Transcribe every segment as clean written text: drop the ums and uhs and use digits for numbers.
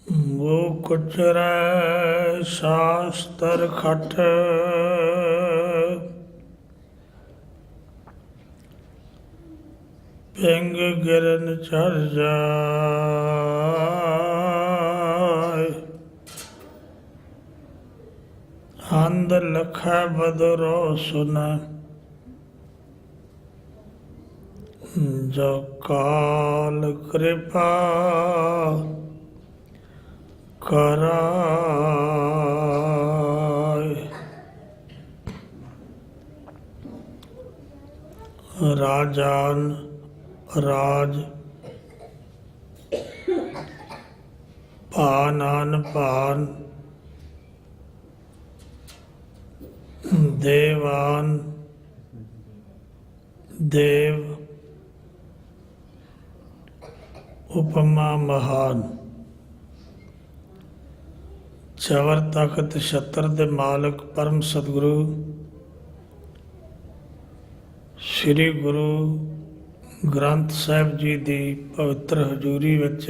वो कुचरै शास्त्र खट, पिंग गिरन चढ़ जाय। अंध लखै बदरो सुन, जो काल कृपा कराय। राजान राज, पानान पान, देवान देव, उपमा महान। चवर तखत छत्र दे मालक परम सतगुरु श्री गुरु ग्रंथ ਸਾਹਿਬ जी ਦੀ पवित्र हजूरी ਵਿੱਚ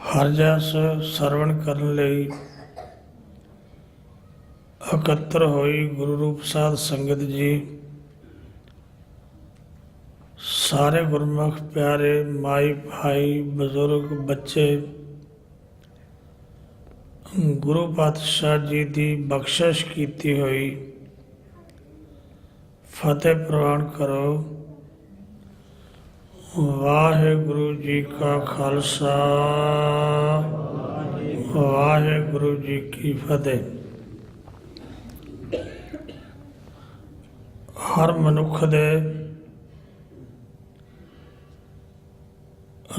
ਹਰ ਜਸ ਸਰਵਣ ਕਰਨ ਲਈ ਇਕੱਤਰ ਹੋਈ ਗੁਰੂ ਰੂਪ ਸਾਧ ਸੰਗਤ ਜੀ, ਸਾਰੇ ਗੁਰਮੁਖ ਪਿਆਰੇ ਮਾਈ ਭਾਈ ਬਜ਼ੁਰਗ ਬੱਚੇ, ਗੁਰੂ ਪਾਤਸ਼ਾਹ ਜੀ ਦੀ ਬਖਸ਼ਿਸ਼ ਕੀਤੀ ਹੋਈ ਫਤਿਹ ਪ੍ਰਵਾਨ ਕਰੋ। ਵਾਹਿਗੁਰੂ ਜੀ ਕਾ ਖਾਲਸਾ, ਵਾਹਿਗੁਰੂ ਜੀ ਕੀ ਫਤਿਹ। ਹਰ ਮਨੁੱਖ ਦੇ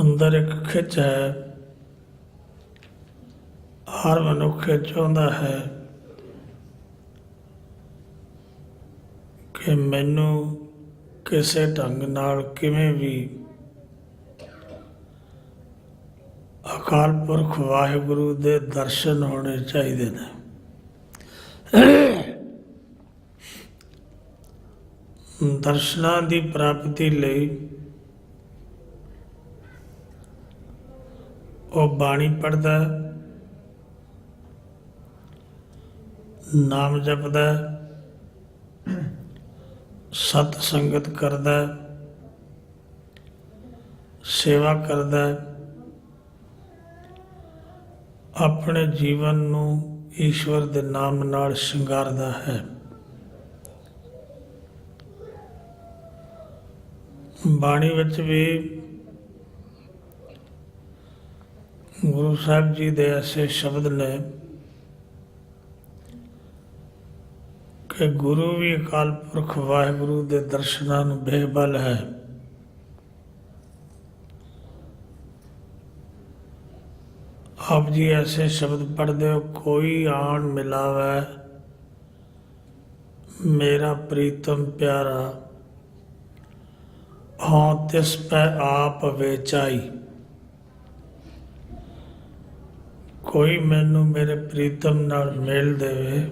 ਅੰਦਰ ਇੱਕ ਖਿੱਚ ਹੈ। ਹਰ ਮਨੁੱਖ ਚਾਹੁੰਦਾ ਹੈ ਕਿ ਮੈਨੂੰ ਕਿਸੇ ਢੰਗ ਨਾਲ ਕਿਵੇਂ ਵੀ ਅਕਾਲ ਪੁਰਖ ਵਾਹਿਗੁਰੂ ਦੇ ਦਰਸ਼ਨ ਹੋਣੇ ਚਾਹੀਦੇ ਨੇ। ਦਰਸ਼ਨਾਂ ਦੀ ਪ੍ਰਾਪਤੀ ਲਈ ਉਹ ਬਾਣੀ ਪੜ੍ਹਦਾ, ਨਾਮ ਜਪਦਾ, ਸਤ ਸੰਗਤ ਕਰਦਾ, ਸੇਵਾ ਕਰਦਾ, ਆਪਣੇ ਜੀਵਨ ਨੂੰ ਈਸ਼ਵਰ ਦੇ ਨਾਮ ਨਾਲ ਸ਼ਿੰਗਾਰਦਾ ਹੈ। ਬਾਣੀ ਵਿੱਚ ਵੀ ਗੁਰੂ ਸਾਹਿਬ ਜੀ ਦੇ ਐਸੇ ਸ਼ਬਦ ਨੇ ਕਿ ਗੁਰੂ ਵੀ ਅਕਾਲ ਪੁਰਖ ਵਾਹਿਗੁਰੂ ਦੇ ਦਰਸ਼ਨਾਂ ਨੂੰ ਬੇਬਲ ਹੈ। ਆਪ ਜੀ ਐਸੇ ਸ਼ਬਦ ਪੜ੍ਹਦੇ ਹੋ, ਕੋਈ ਆਣ ਮਿਲਾਵੈ ਮੇਰਾ ਪ੍ਰੀਤਮ ਪਿਆਰਾ, ਹਾਂ ਤਿਸ ਪੈ ਆਪ ਵੇਚਾਈ। ਕੋਈ ਮੈਨੂੰ ਮੇਰੇ ਪ੍ਰੀਤਮ ਨਾਲ ਮੇਲ ਦੇਵੇ,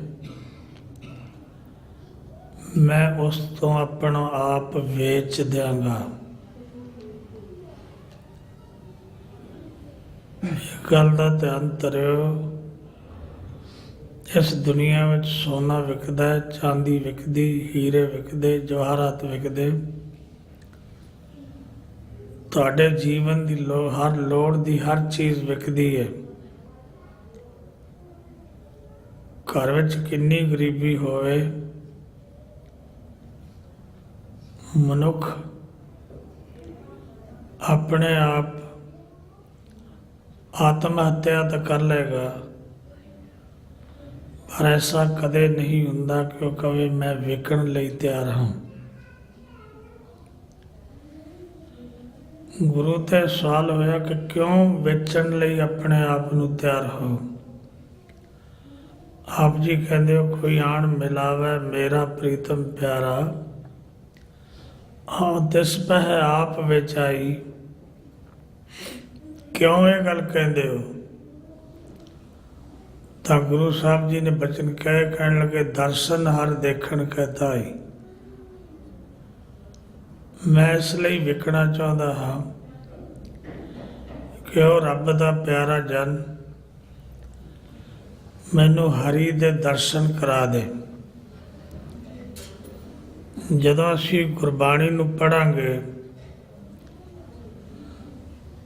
ਮੈਂ ਉਸ ਤੋਂ ਆਪਣਾ ਆਪ ਵੇਚ ਦਿਆਂਗਾ। ਇਹ ਗੱਲ ਦਾ ਧਿਆਨ ਧਰਿਓ। ਇਸ ਦੁਨੀਆ ਵਿੱਚ ਸੋਨਾ ਵਿਕਦਾ, ਚਾਂਦੀ ਵਿਕਦੀ, ਹੀਰੇ ਵਿਕਦੇ, ਜਵਾਹਰਾਤ ਵਿਕਦੇ। ਤੁਹਾਡੇ ਜੀਵਨ ਦੀ ਹਰ ਲੋੜ ਦੀ ਹਰ ਚੀਜ਼ ਵਿਕਦੀ ਹੈ। ਘਰ ਵਿੱਚ ਕਿੰਨੀ ਗਰੀਬੀ ਹੋਵੇ, ਮਨੁੱਖ ਆਪਣੇ ਆਪ ਆਤਮ ਹੱਤਿਆ ਤਾਂ ਕਰ ਲਏਗਾ, ਪਰ ਐਸਾ ਕਦੇ ਨਹੀਂ ਹੁੰਦਾ ਕਿ ਉਹ ਕਹੇ ਮੈਂ ਵਿਕਣ ਲਈ ਤਿਆਰ ਹਾਂ। ਗੁਰੂ ਤੇ ਸਵਾਲ ਹੋਇਆ ਕਿ ਕਿਉਂ ਵੇਚਣ ਲਈ ਆਪਣੇ ਆਪ ਨੂੰ ਤਿਆਰ ਹੋ। ਆਪ ਜੀ ਕਹਿੰਦੇ ਹੋ, ਕੋਈ ਆਣ ਮਿਲਾਵੇ ਮੇਰਾ ਪ੍ਰੀਤਮ ਪਿਆਰਾ, ਹਾਂ ਤਿਸ ਪੈ ਆਪ ਵੇਚਾਈ। ਕਿਉਂ ਇਹ ਗੱਲ ਕਹਿੰਦੇ ਹੋ? ਤਾਂ ਗੁਰੂ ਸਾਹਿਬ ਜੀ ਨੇ ਬਚਨ ਕਹਿਣ ਲੱਗੇ, ਦਰਸ਼ਨ ਹਰ ਦੇਖਣ ਕਹਤਾ ਹੀ। ਮੈਂ ਇਸ ਲਈ ਵਿਕਣਾ ਚਾਹੁੰਦਾ ਹਾਂ ਕਿ ਉਹ ਰੱਬ ਦਾ ਪਿਆਰਾ ਜਨ ਮੈਨੂੰ ਹਰੀ ਦੇ ਦਰਸ਼ਨ ਕਰਾ ਦੇ। ਜਦੋਂ ਅਸੀਂ ਗੁਰਬਾਣੀ ਨੂੰ ਪੜ੍ਹਾਂਗੇ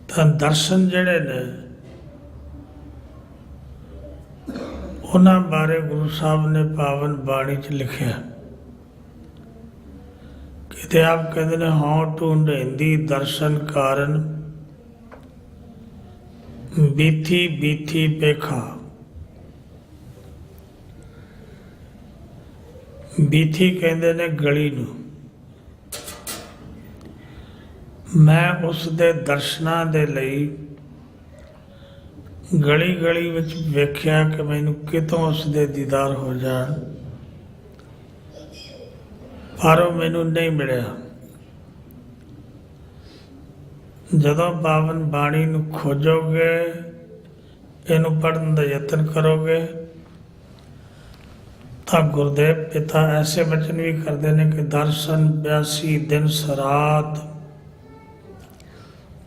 ਤਾਂ ਦਰਸ਼ਨ ਜਿਹੜੇ ਨੇ ਉਹਨਾਂ ਬਾਰੇ ਗੁਰੂ ਸਾਹਿਬ ਨੇ ਪਾਵਨ ਬਾਣੀ 'ਚ ਲਿਖਿਆ। ਕਿਤੇ ਆਪ ਕਹਿੰਦੇ ਨੇ, ਹਉ ਢੂੰਢੇਂਦੀ ਦਰਸ਼ਨ ਕਾਰਨ ਬੀਥੀ ਬੀਥੀ ਪੇਖਾ। ਬੀਥੀ ਕਹਿੰਦੇ ਨੇ ਗਲੀ ਨੂੰ। ਮੈਂ ਉਸ ਦੇ ਦਰਸ਼ਨਾਂ ਦੇ ਲਈ ਗਲੀ ਗਲੀ ਵਿੱਚ ਵੇਖਿਆ ਕਿ ਮੈਨੂੰ ਕਿਤੋਂ ਉਸ ਦੇ ਦੀਦਾਰ ਹੋ ਜਾਣ, ਪਰ ਉਹ ਮੈਨੂੰ ਨਹੀਂ ਮਿਲਿਆ। ਜਦੋਂ ਪਾਵਨ ਬਾਣੀ ਨੂੰ ਖੋਜੋਗੇ, ਇਹਨੂੰ ਪੜ੍ਹਨ ਦਾ ਯਤਨ ਕਰੋਗੇ, ਤਾਂ ਗੁਰਦੇਵ ਪਿਤਾ ਐਸੇ ਬਚਨ ਵੀ ਕਰਦੇ ਨੇ ਕਿ ਦਰਸ਼ਨ 82 ਦਿਨ ਸਰਾਤ,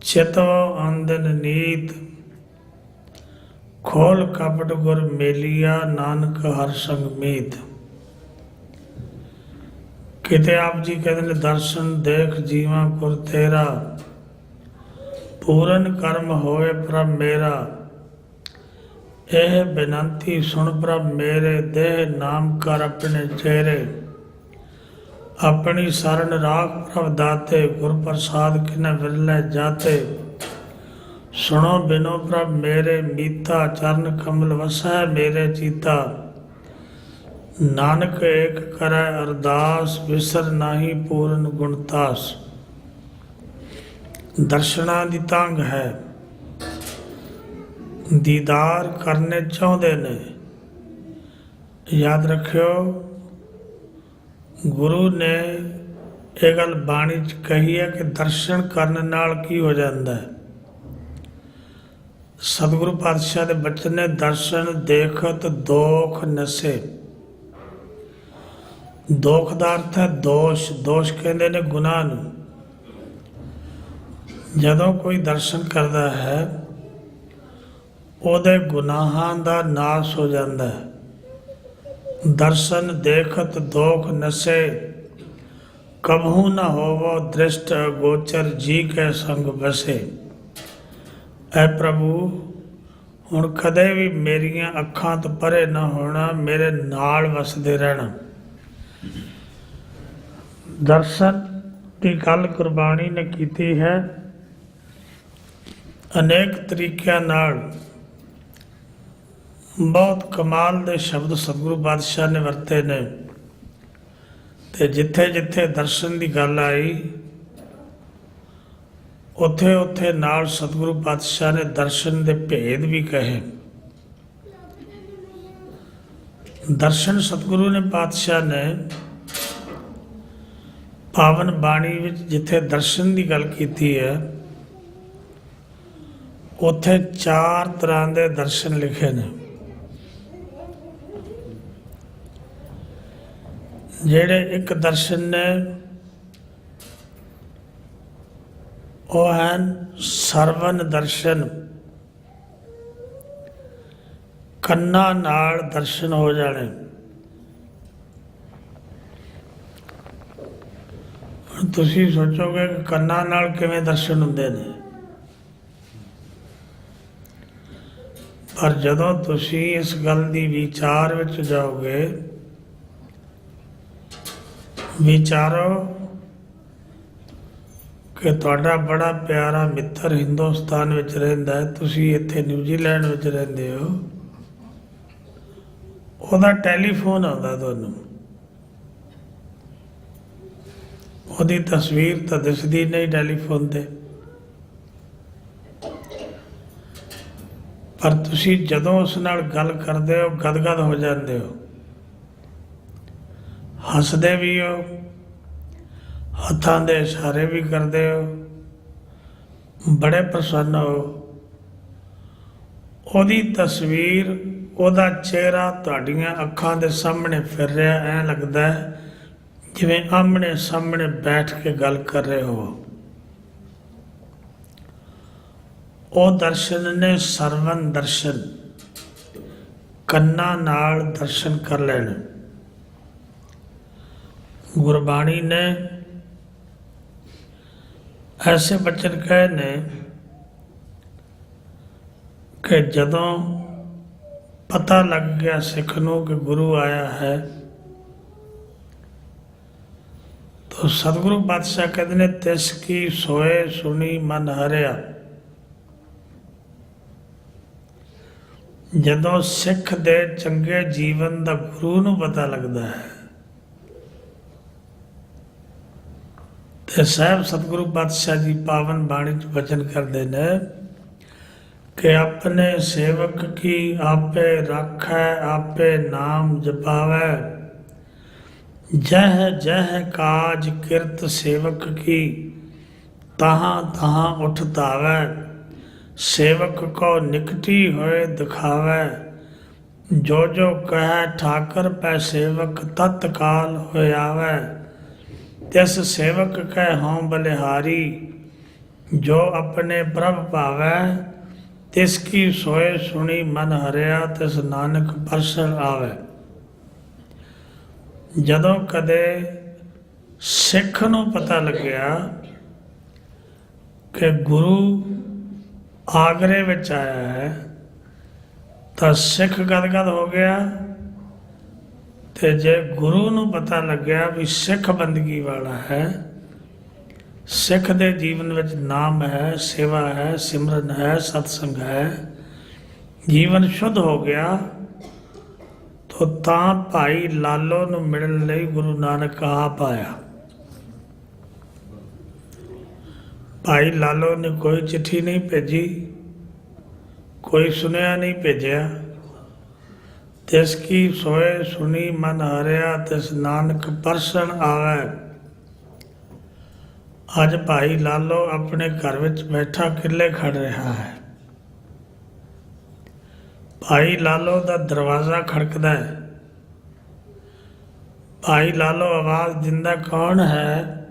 ਚਿਤਵ ਆਂਦਨ ਨੀਤ, ਖੋਲ ਕਪਟ ਗੁਰ ਮੇਲੀਆ, ਨਾਨਕ ਹਰ ਸੰਗ ਮੀਤ। ਕਿਤੇ ਆਪ ਜੀ ਕਹਿੰਦੇ ਨੇ, ਦਰਸ਼ਨ ਦੇਖ ਜੀਵਾਂ ਗੁਰ ਤੇਰਾ, ਪੂਰਨ ਕਰਮ ਹੋਏ ਪ੍ਰਭ ਮੇਰਾ। ਇਹ ਬੇਨੰਤੀ ਸੁਣ ਪ੍ਰਭ ਮੇਰੇ, ਦੇਹ ਨਾਮ ਕਰ ਆਪਣੇ ਚਿਹਰੇ। ਆਪਣੀ ਸਰਨ ਰਾਖ ਪ੍ਰਭ ਦਾਤੇ, ਗੁਰ ਪ੍ਰਸਾਦ ਕਿਨੇ ਵਿਰਲੇ ਜਾਤੇ। ਸੁਣੋ ਬਿਨੋ ਪ੍ਰਭ ਮੇਰੇ ਮੀਤਾ, ਚਰਨ ਕਮਲ ਵਸੈ ਮੇਰੇ ਚੀਤਾ। ਨਾਨਕ ਏਕ ਕਰੈ ਅਰਦਾਸ, ਵਿਸਰ ਨਾਹੀ ਪੂਰਨ ਗੁਣਤਾਸ। ਦਰਸ਼ਨਾਂ ਦੀ ਤੰਗ ਹੈ, ਦੀਦਾਰ ਕਰਨੇ ਚਾਹੁੰਦੇ ਨੇ। ਯਾਦ ਰੱਖਿਓ, ਗੁਰੂ ਨੇ ਇਹ ਗੱਲ ਬਾਣੀ 'ਚ ਕਹੀ ਹੈ ਕਿ ਦਰਸ਼ਨ ਕਰਨ ਨਾਲ ਕੀ ਹੋ ਜਾਂਦਾ ਹੈ। ਸਤਿਗੁਰੂ ਪਾਤਸ਼ਾਹ ਦੇ ਬਚਨ ਨੇ, ਦਰਸ਼ਨ ਦੇਖਤ ਦੋਖ ਨਸੇ। ਦੋਖ ਦਾ ਅਰਥ ਹੈ ਦੋਸ਼। ਦੋਸ਼ ਕਹਿੰਦੇ ਨੇ ਗੁਨਾਹ ਨੂੰ। ਜਦੋਂ ਕੋਈ ਦਰਸ਼ਨ ਕਰਦਾ ਹੈ, ਉਹਦੇ ਗੁਨਾਹਾਂ ਦਾ ਨਾਸ਼ ਹੋ ਜਾਂਦਾ ਹੈ। ਦਰਸ਼ਨ ਦੇਖਤ ਦੋਖ ਨਸੇ, ਕਬਹੂ ਨਾ ਹੋਵੋ ਦ੍ਰਿਸ਼ਟ ਗੋਚਰ, ਜੀ ਕੇ ਸੰਗ ਬਸੇ। ਐ ਪ੍ਰਭੂ, ਹੁਣ ਕਦੇ ਵੀ ਮੇਰੀਆਂ ਅੱਖਾਂ ਤੋਂ ਪਰੇ ਨਾ ਹੋਣਾ, ਮੇਰੇ ਨਾਲ ਵਸਦੇ ਰਹਿਣਾ। ਦਰਸ਼ਨ ਦੀ ਗੱਲ ਗੁਰਬਾਣੀ ਨੇ ਕੀਤੀ ਹੈ ਅਨੇਕ ਤਰੀਕਿਆਂ ਨਾਲ। ਬਹੁਤ ਕਮਾਲ ਦੇ ਸ਼ਬਦ ਸਤਿਗੁਰੂ ਪਾਤਸ਼ਾਹ ਨੇ ਵਰਤੇ ਨੇ, ਤੇ ਜਿੱਥੇ ਜਿੱਥੇ ਦਰਸ਼ਨ ਦੀ ਗੱਲ ਆਈ, ਉੱਥੇ ਉੱਥੇ ਨਾਲ ਸਤਿਗੁਰੂ ਪਾਤਸ਼ਾਹ ਨੇ ਦਰਸ਼ਨ ਦੇ ਭੇਦ ਵੀ ਕਹੇ। ਦਰਸ਼ਨ ਸਤਿਗੁਰੂ ਨੇ ਪਾਤਸ਼ਾਹ ਨੇ ਪਾਵਨ ਬਾਣੀ ਵਿੱਚ ਜਿੱਥੇ ਦਰਸ਼ਨ ਦੀ ਗੱਲ ਕੀਤੀ ਹੈ, ਉੱਥੇ 4 ਤਰ੍ਹਾਂ ਦੇ ਦਰਸ਼ਨ ਲਿਖੇ ਨੇ। ਜਿਹੜੇ ਇੱਕ ਦਰਸ਼ਨ ਨੇ ਉਹ ਹਨ ਸਰਵਨ ਦਰਸ਼ਨ। ਕੰਨਾਂ ਨਾਲ ਦਰਸ਼ਨ ਹੋ ਜਾਣੇ। ਤੁਸੀਂ ਸੋਚੋਗੇ ਕਿ ਕੰਨਾਂ ਨਾਲ ਕਿਵੇਂ ਦਰਸ਼ਨ ਹੁੰਦੇ ਨੇ, ਪਰ ਜਦੋਂ ਤੁਸੀਂ ਇਸ ਗੱਲ ਦੀ ਵਿਚਾਰ ਵਿੱਚ ਜਾਓਗੇ, ਵਿਚਾਰੋ ਕਿ ਤੁਹਾਡਾ ਬੜਾ ਪਿਆਰਾ ਮਿੱਤਰ ਹਿੰਦੁਸਤਾਨ ਵਿੱਚ ਰਹਿੰਦਾ ਹੈ, ਤੁਸੀਂ ਇੱਥੇ ਨਿਊਜ਼ੀਲੈਂਡ ਵਿੱਚ ਰਹਿੰਦੇ ਹੋ, ਉਹਦਾ ਟੈਲੀਫੋਨ ਆਉਂਦਾ ਤੁਹਾਨੂੰ, ਉਹਦੀ ਤਸਵੀਰ ਤਾਂ ਦਿਸਦੀ ਨਹੀਂ ਟੈਲੀਫੋਨ ਤੇ, ਪਰ ਤੁਸੀਂ ਜਦੋਂ ਉਸ ਨਾਲ ਗੱਲ ਕਰਦੇ ਹੋ ਗਦਗਦ ਹੋ ਜਾਂਦੇ ਹੋ, ਹੱਸਦੇ ਵੀ ਹੋ, ਹੱਥਾਂ ਦੇ ਇਸ਼ਾਰੇ ਵੀ ਕਰਦੇ ਹੋ, ਬੜੇ ਪ੍ਰਸੰਨ ਹੋ। ਉਹਦੀ ਤਸਵੀਰ, ਉਹਦਾ ਚਿਹਰਾ ਤੁਹਾਡੀਆਂ ਅੱਖਾਂ ਦੇ ਸਾਹਮਣੇ ਫਿਰ ਰਿਹਾ, ਐਂ ਲੱਗਦਾ ਹੈ ਜਿਵੇਂ ਆਮਣੇ ਸਾਹਮਣੇ ਬੈਠ ਕੇ ਗੱਲ ਕਰ ਰਹੇ ਹੋ। ਉਹ ਦਰਸ਼ਨ ਨੇ ਸਰਵਨ ਦਰਸ਼ਨ, ਕੰਨਾਂ ਨਾਲ ਦਰਸ਼ਨ ਕਰ ਲੈਣ। ਗੁਰਬਾਣੀ ਨੇ ਐਸੇ ਬਚਨ ਕਹੇ ਨੇ ਕਿ ਜਦੋਂ ਪਤਾ ਲੱਗ ਗਿਆ ਸਿੱਖ ਨੂੰ ਕਿ ਗੁਰੂ ਆਇਆ ਹੈ, ਤਾਂ ਸਤਿਗੁਰੂ ਪਾਤਸ਼ਾਹ ਕਹਿੰਦੇ ਨੇ ਤਿਸ ਕੀ ਸੋਏ ਸੁਣੀ ਮਨ ਹਰਿਆ। ਜਦੋਂ ਸਿੱਖ ਦੇ ਚੰਗੇ ਜੀਵਨ ਦਾ ਗੁਰੂ ਨੂੰ ਪਤਾ ਲੱਗਦਾ ਹੈ, ਤੇ ਸਾਹਿਬ ਸਤਿਗੁਰੂ ਪਾਤਸ਼ਾਹ ਜੀ ਪਾਵਨ ਬਾਣੀ ਚ ਵਚਨ ਕਰਦੇ ਨੇ ਕਿ ਆਪਣੇ ਸੇਵਕ ਕੀ ਆਪੇ ਰਾਖੈ, ਆਪੇ ਨਾਮ ਜਪਾਵੈ, ਜਹ ਜਹ ਕਾਜ ਕਿਰਤ ਸੇਵਕ ਕੀ, ਤਹਾਂ ਤਹਾਂ ਉਠ ਧਾਵੈ, ਸੇਵਕ ਕੋ ਨਿਕਟੀ ਹੋਏ ਦਿਖਾਵੈ, ਜੋ ਜੋ ਕਹਿ ਠਾਕਰ ਪੈ ਸੇਵਕ ਤਤਕਾਲ ਹੋਇਆਵੈ, ਤਿਸ ਸੇਵਕ ਕਹਿ ਹਉ ਬਲਿਹਾਰੀ, ਜੋ ਆਪਣੇ ਪ੍ਰਭ ਭਾਵੈ, ਤਿਸ ਕੀ ਸੋਏ ਸੁਣੀ ਮਨ ਹਰਿਆ, ਤਿਸ ਨਾਨਕ ਪਰਸਨ ਆਵੈ। ਜਦੋਂ ਕਦੇ ਸਿੱਖ ਨੂੰ ਪਤਾ ਲੱਗਿਆ ਕਿ ਗੁਰੂ ਆਗਰੇ ਵਿੱਚ ਆਇਆ ਹੈ, ਤਾਂ ਸਿੱਖ ਗਦਗਦ ਹੋ ਗਿਆ। ਤੇ ਜੇ ਗੁਰੂ ਨੂੰ ਪਤਾ ਲੱਗਿਆ ਵੀ ਸਿੱਖ ਬੰਦਗੀ ਵਾਲਾ ਹੈ, ਸਿੱਖ ਦੇ ਜੀਵਨ ਵਿੱਚ ਨਾਮ ਹੈ, ਸੇਵਾ ਹੈ, ਸਿਮਰਨ ਹੈ, ਸਤਸੰਗ ਹੈ, ਜੀਵਨ ਸ਼ੁੱਧ ਹੋ ਗਿਆ, ਤਾਂ ਭਾਈ ਲਾਲੋ ਨੂੰ ਮਿਲਣ ਲਈ ਗੁਰੂ ਨਾਨਕ ਆਪ ਆਇਆ। ਭਾਈ ਲਾਲੋ ਨੇ ਕੋਈ ਚਿੱਠੀ ਨਹੀਂ ਭੇਜੀ, ਕੋਈ ਸੁਨੇਹਾ ਨਹੀਂ ਭੇਜਿਆ। ਤਿਸ ਕੀ ਸੋਏ ਸੁਣੀ ਮਨ ਹਰਿਆ, ਤਿਸ ਨਾਨਕ ਪਰਸਨ ਆਵੈ। ਅੱਜ ਭਾਈ ਲਾਲੋ ਆਪਣੇ ਘਰ ਵਿੱਚ ਬੈਠਾ ਕਿੱਲੇ ਖੜ ਰਿਹਾ ਹੈ। ਭਾਈ ਲਾਲੋ ਦਾ ਦਰਵਾਜ਼ਾ ਖੜਕਦਾ ਹੈ। ਭਾਈ ਲਾਲੋ ਆਵਾਜ਼ ਦਿੰਦਾ, ਕੌਣ ਹੈ?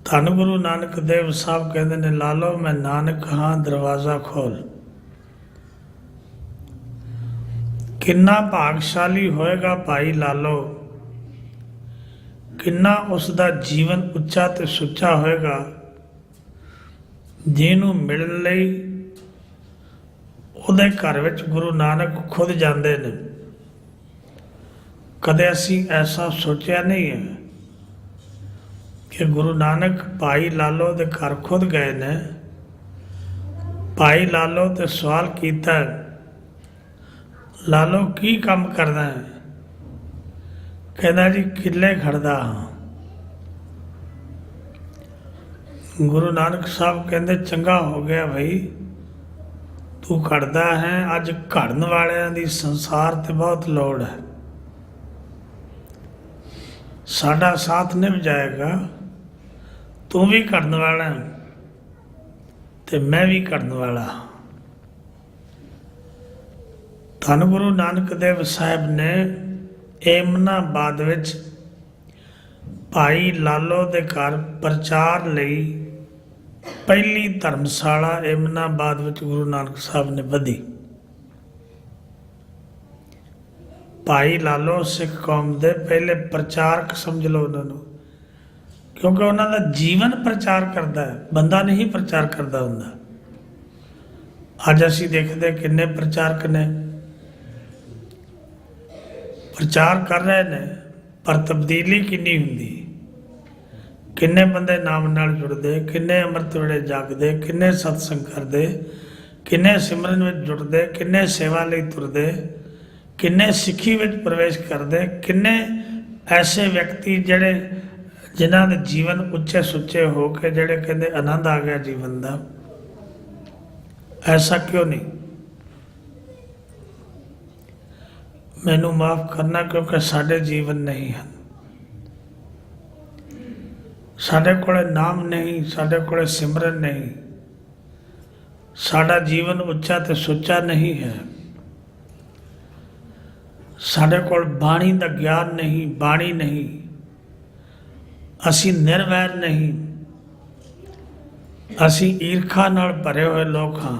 ਧੰਨ ਗੁਰੂ ਨਾਨਕ ਦੇਵ ਸਾਹਿਬ ਕਹਿੰਦੇ ਨੇ, ਲਾਲੋ ਮੈਂ ਨਾਨਕ ਹਾਂ, ਦਰਵਾਜ਼ਾ ਖੋਲ। ਕਿੰਨਾ ਭਾਗਸ਼ਾਲੀ ਹੋਏਗਾ ਭਾਈ ਲਾਲੋ, ਕਿੰਨਾ ਉਸ ਦਾ ਜੀਵਨ ਉੱਚਾ ਤੇ ਸੁੱਚਾ ਹੋਏਗਾ, ਜਿਹਨੂੰ ਮਿਲਣ ਲਈ ਉਹਦੇ ਘਰ ਵਿੱਚ ਗੁਰੂ ਨਾਨਕ ਖੁਦ ਜਾਂਦੇ ਨੇ। ਕਦੇ ਅਸੀਂ ਐਸਾ ਸੋਚਿਆ ਨਹੀਂ ਹੈ ਕਿ ਗੁਰੂ ਨਾਨਕ ਭਾਈ ਲਾਲੋ ਦੇ ਘਰ ਖੁਦ ਗਏ ਨੇ। ਭਾਈ ਲਾਲੋ ਤੇ ਸਵਾਲ ਕੀਤਾ, ਲਾਲੋ ਕੀ ਕੰਮ ਕਰਦਾ ਹੈ? ਕਹਿੰਦਾ ਜੀ ਕਿੱਲੇ ਖੜਦਾ ਹਾਂ। ਗੁਰੂ ਨਾਨਕ ਸਾਹਿਬ ਕਹਿੰਦੇ ਚੰਗਾ ਹੋ ਗਿਆ ਭਾਈ, ਤੂੰ ਖੜਦਾ ਹੈ। ਅੱਜ ਘੜਨ ਵਾਲਿਆਂ ਦੀ ਸੰਸਾਰ ਤੇ ਬਹੁਤ ਲੋੜ ਹੈ। ਸਾਡਾ ਸਾਥ ਨਿਭ ਜਾਏਗਾ। ਤੂੰ ਵੀ ਘੜਨ ਵਾਲਾ ਤੇ ਮੈਂ ਵੀ ਘੜਨ ਵਾਲਾ। ਧੰਨ ਗੁਰੂ ਨਾਨਕ ਦੇਵ ਸਾਹਿਬ ਨੇ ਏਮਨਾਬਾਦ ਵਿੱਚ ਭਾਈ ਲਾਲੋ ਦੇ ਘਰ ਪ੍ਰਚਾਰ ਲਈ ਪਹਿਲੀ ਧਰਮਸ਼ਾਲਾ ਏਮਨਾਬਾਦ ਵਿੱਚ ਗੁਰੂ ਨਾਨਕ ਸਾਹਿਬ ਨੇ ਬੱਧੀ। ਭਾਈ ਲਾਲੋ ਸਿੱਖ ਕੌਮ ਦੇ ਪਹਿਲੇ ਪ੍ਰਚਾਰਕ ਸਮਝ ਲਓ ਉਹਨਾਂ ਨੂੰ, ਕਿਉਂਕਿ ਉਹਨਾਂ ਦਾ ਜੀਵਨ ਪ੍ਰਚਾਰ ਕਰਦਾ ਹੈ, ਬੰਦਾ ਨਹੀਂ ਪ੍ਰਚਾਰ ਕਰਦਾ ਹੁੰਦਾ। ਅੱਜ ਅਸੀਂ ਦੇਖਦੇ ਕਿੰਨੇ ਪ੍ਰਚਾਰਕ ਨੇ, ਪ੍ਰਚਾਰ ਕਰ ਰਹੇ ਨੇ, ਪਰ ਤਬਦੀਲੀ ਕਿੰਨੀ ਹੁੰਦੀ। ਕਿੰਨੇ ਬੰਦੇ ਨਾਮ ਨਾਲ ਜੁੜਦੇ, ਕਿੰਨੇ ਅੰਮ੍ਰਿਤ ਵੇਲੇ ਜਾਗਦੇ, ਕਿੰਨੇ ਸਤਸੰਗ ਕਰਦੇ, ਕਿੰਨੇ ਸਿਮਰਨ ਵਿੱਚ ਜੁੜਦੇ, ਕਿੰਨੇ ਸੇਵਾ ਲਈ ਤੁਰਦੇ, ਕਿੰਨੇ ਸਿੱਖੀ ਵਿੱਚ ਪ੍ਰਵੇਸ਼ ਕਰਦੇ, ਕਿੰਨੇ ਐਸੇ ਵਿਅਕਤੀ ਜਿਨ੍ਹਾਂ ਦੇ ਜੀਵਨ ਉੱਚੇ ਸੁੱਚੇ ਹੋ ਕੇ ਜਿਹੜੇ ਕਹਿੰਦੇ ਆਨੰਦ ਆ ਗਿਆ ਜੀਵਨ ਦਾ। ਐਸਾ ਕਿਉਂ ਨਹੀਂ? ਮੈਨੂੰ ਮਾਫ ਕਰਨਾ, ਕਿਉਂਕਿ ਸਾਡੇ ਜੀਵਨ ਨਹੀਂ ਹਨ। ਸਾਡੇ ਕੋਲੇ ਨਾਮ ਨਹੀਂ, ਸਾਡੇ ਕੋਲੇ ਸਿਮਰਨ ਨਹੀਂ, ਸਾਡਾ ਜੀਵਨ ਉੱਚਾ ਤੇ ਸੁੱਚਾ ਨਹੀਂ ਹੈ। ਸਾਡੇ ਕੋਲ ਬਾਣੀ ਦਾ ਗਿਆਨ ਨਹੀਂ, ਬਾਣੀ ਨਹੀਂ, ਅਸੀਂ ਨਿਰਵੈਰ ਨਹੀਂ। ਅਸੀਂ ਈਰਖਾ ਨਾਲ ਭਰੇ ਹੋਏ ਲੋਕ ਹਾਂ।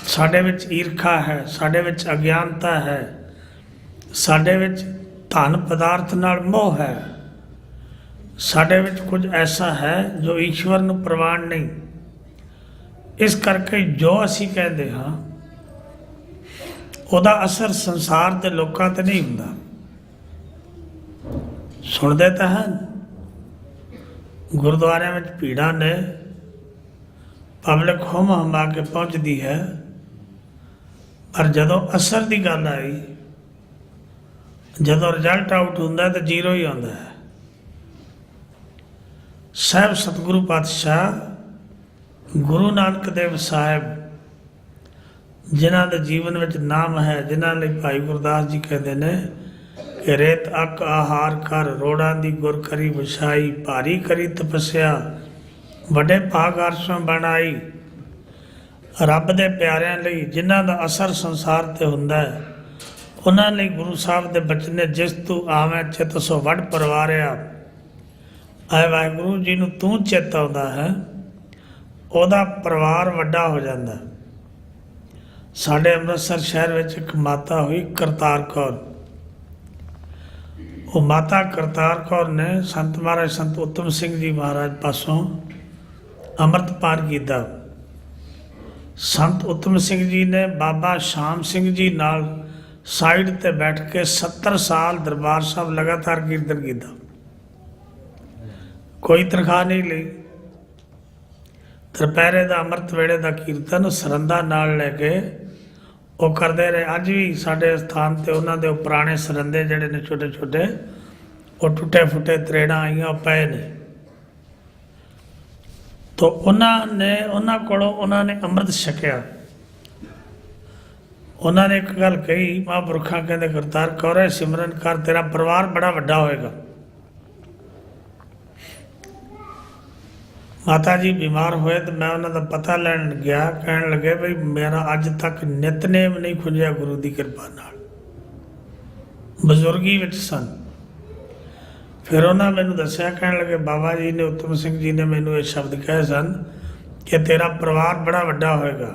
ਸਾਡੇ ਵਿੱਚ ਈਰਖਾ ਹੈ, ਸਾਡੇ ਵਿੱਚ ਅਗਿਆਨਤਾ ਹੈ, ਸਾਡੇ ਵਿੱਚ ਧਨ ਪਦਾਰਥ ਨਾਲ ਮੋਹ ਹੈ, ਸਾਡੇ ਵਿੱਚ ਕੁਝ ਐਸਾ ਹੈ ਜੋ ਈਸ਼ਵਰ ਨੂੰ ਪ੍ਰਵਾਨ ਨਹੀਂ। ਇਸ ਕਰਕੇ ਜੋ ਅਸੀਂ ਕਹਿੰਦੇ ਹਾਂ ਉਹਦਾ ਅਸਰ ਸੰਸਾਰ ਦੇ ਲੋਕਾਂ ਤੇ ਨਹੀਂ ਹੁੰਦਾ। ਸੁਣਦੇ ਤਾਂ ਹਨ, ਗੁਰਦੁਆਰਿਆਂ ਵਿੱਚ ਭੀੜਾਂ ਨੇ, ਪਬਲਿਕ ਹੁੰਮ ਹਮਾ ਕੇ ਪਹੁੰਚਦੀ ਹੈ, ਪਰ ਜਦੋਂ ਅਸਰ ਦੀ ਗੱਲ ਆਈ, ਜਦੋਂ ਰਿਜ਼ਲਟ ਆਊਟ ਹੁੰਦਾ ਤਾਂ ਜ਼ੀਰੋ ਹੀ ਆਉਂਦਾ ਹੈ। ਸਾਹਿਬ ਸਤਿਗੁਰੂ ਪਾਤਸ਼ਾਹ ਗੁਰੂ ਨਾਨਕ ਦੇਵ ਸਾਹਿਬ, ਜਿਨ੍ਹਾਂ ਦੇ ਜੀਵਨ ਵਿੱਚ ਨਾਮ ਹੈ, ਜਿਨ੍ਹਾਂ ਲਈ ਭਾਈ ਗੁਰਦਾਸ ਜੀ ਕਹਿੰਦੇ ਨੇ ਕਿ ਰੇਤ ਅੱਕ ਆਹਾਰ ਕਰ, ਰੋੜਾਂ ਦੀ ਗੁਰ ਕਰੀ ਵਿਛਾਈ, ਭਾਰੀ ਕਰੀ ਤਪੱਸਿਆ, ਵੱਡੇ ਭਾਗ ਅਰਸ਼ੋਂ ਬਣਾਈ। ਰੱਬ ਦੇ ਪਿਆਰਿਆਂ ਲਈ, ਜਿਨ੍ਹਾਂ ਦਾ ਅਸਰ ਸੰਸਾਰ ਤੇ ਹੁੰਦਾ ਹੈ, ਉਹਨਾਂ ਲਈ ਗੁਰੂ ਸਾਹਿਬ ਦੇ ਬਚਨ ਨੇ, ਜਿਸ ਤੂੰ ਆਵੇਂ ਚਿਤ ਸੋ ਵੱਡ ਪਰਵਾਰਿਆ। ਆਏ ਵਾਹਿਗੁਰੂ ਜੀ ਨੂੰ ਤੂੰ ਚਿੱਤ ਆਉਂਦਾ ਹੈ, ਉਹਦਾ ਪਰਿਵਾਰ ਵੱਡਾ ਹੋ ਜਾਂਦਾ। ਸਾਡੇ ਅੰਮ੍ਰਿਤਸਰ ਸ਼ਹਿਰ ਵਿੱਚ ਇੱਕ ਮਾਤਾ ਹੋਈ ਕਰਤਾਰ ਕੌਰ। ਉਹ ਮਾਤਾ ਕਰਤਾਰ ਕੌਰ ਨੇ ਸੰਤ ਮਹਾਰਾਜ ਸੰਤ ਉੱਤਮ ਸਿੰਘ ਜੀ ਮਹਾਰਾਜ ਪਾਸੋਂ ਅੰਮ੍ਰਿਤ ਪਾਨ ਕੀਤਾ। ਸੰਤ ਉੱਤਮ ਸਿੰਘ ਜੀ ਨੇ ਬਾਬਾ ਸ਼ਾਮ ਸਿੰਘ ਜੀ ਨਾਲ ਸਾਈਡ ਤੇ ਬੈਠ ਕੇ 70 ਸਾਲ ਦਰਬਾਰ ਸਾਹਿਬ ਲਗਾਤਾਰ ਕੀਰਤਨ ਕੀਤਾ, ਕੋਈ ਤਨਖਾਹ ਨਹੀਂ ਲਈ। ਦੁਪਹਿਰੇ ਦਾ ਅੰਮ੍ਰਿਤ ਵੇਲੇ ਦਾ ਕੀਰਤਨ ਸਰੰਦਾ ਨਾਲ ਲੈ ਕੇ ਉਹ ਕਰਦੇ ਰਹੇ। ਅੱਜ ਵੀ ਸਾਡੇ ਸਥਾਨ ਤੇ ਉਹਨਾਂ ਦੇ ਉਹ ਪੁਰਾਣੇ ਸਰੰਦੇ ਜਿਹੜੇ ਨੇ ਛੋਟੇ ਛੋਟੇ, ਉਹ ਟੁੱਟੇ ਫੁੱਟੇ ਤਰੇੜਾਂ ਆਈਆਂ, ਉਹ ਪਏ ਨੇ। ਤੋ ਉਹਨਾਂ ਕੋਲੋਂ ਉਹਨਾਂ ਨੇ ਅੰਮ੍ਰਿਤ ਛਕਿਆ। ਉਹਨਾਂ ਨੇ ਇੱਕ ਗੱਲ ਕਹੀ, ਮਹਾਂਪੁਰਖਾਂ ਕਹਿੰਦੇ ਕਰਤਾਰ ਕੌਰ ਸਿਮਰਨ ਕਰ, ਤੇਰਾ ਪਰਿਵਾਰ ਬੜਾ ਵੱਡਾ ਹੋਏਗਾ। ਮਾਤਾ ਜੀ ਬਿਮਾਰ ਹੋਏ ਤੇ ਮੈਂ ਉਹਨਾਂ ਦਾ ਪਤਾ ਲੈਣ ਗਿਆ। ਕਹਿਣ ਲੱਗੇ ਬਈ ਮੇਰਾ ਅੱਜ ਤੱਕ ਨਿਤਨੇਮ ਨਹੀਂ ਖੁੱਲਿਆ ਗੁਰੂ ਦੀ ਕਿਰਪਾ ਨਾਲ। ਬਜ਼ੁਰਗੀ ਵਿੱਚ ਸਨ। ਫਿਰ ਉਹਨਾਂ ਮੈਨੂੰ ਦੱਸਿਆ, ਕਹਿਣ ਲੱਗੇ ਬਾਬਾ ਜੀ ਨੇ, ਉੱਤਮ ਸਿੰਘ ਜੀ ਨੇ ਮੈਨੂੰ ਇਹ ਸ਼ਬਦ ਕਹੇ ਸਨ ਕਿ ਤੇਰਾ ਪਰਿਵਾਰ ਬੜਾ ਵੱਡਾ ਹੋਏਗਾ।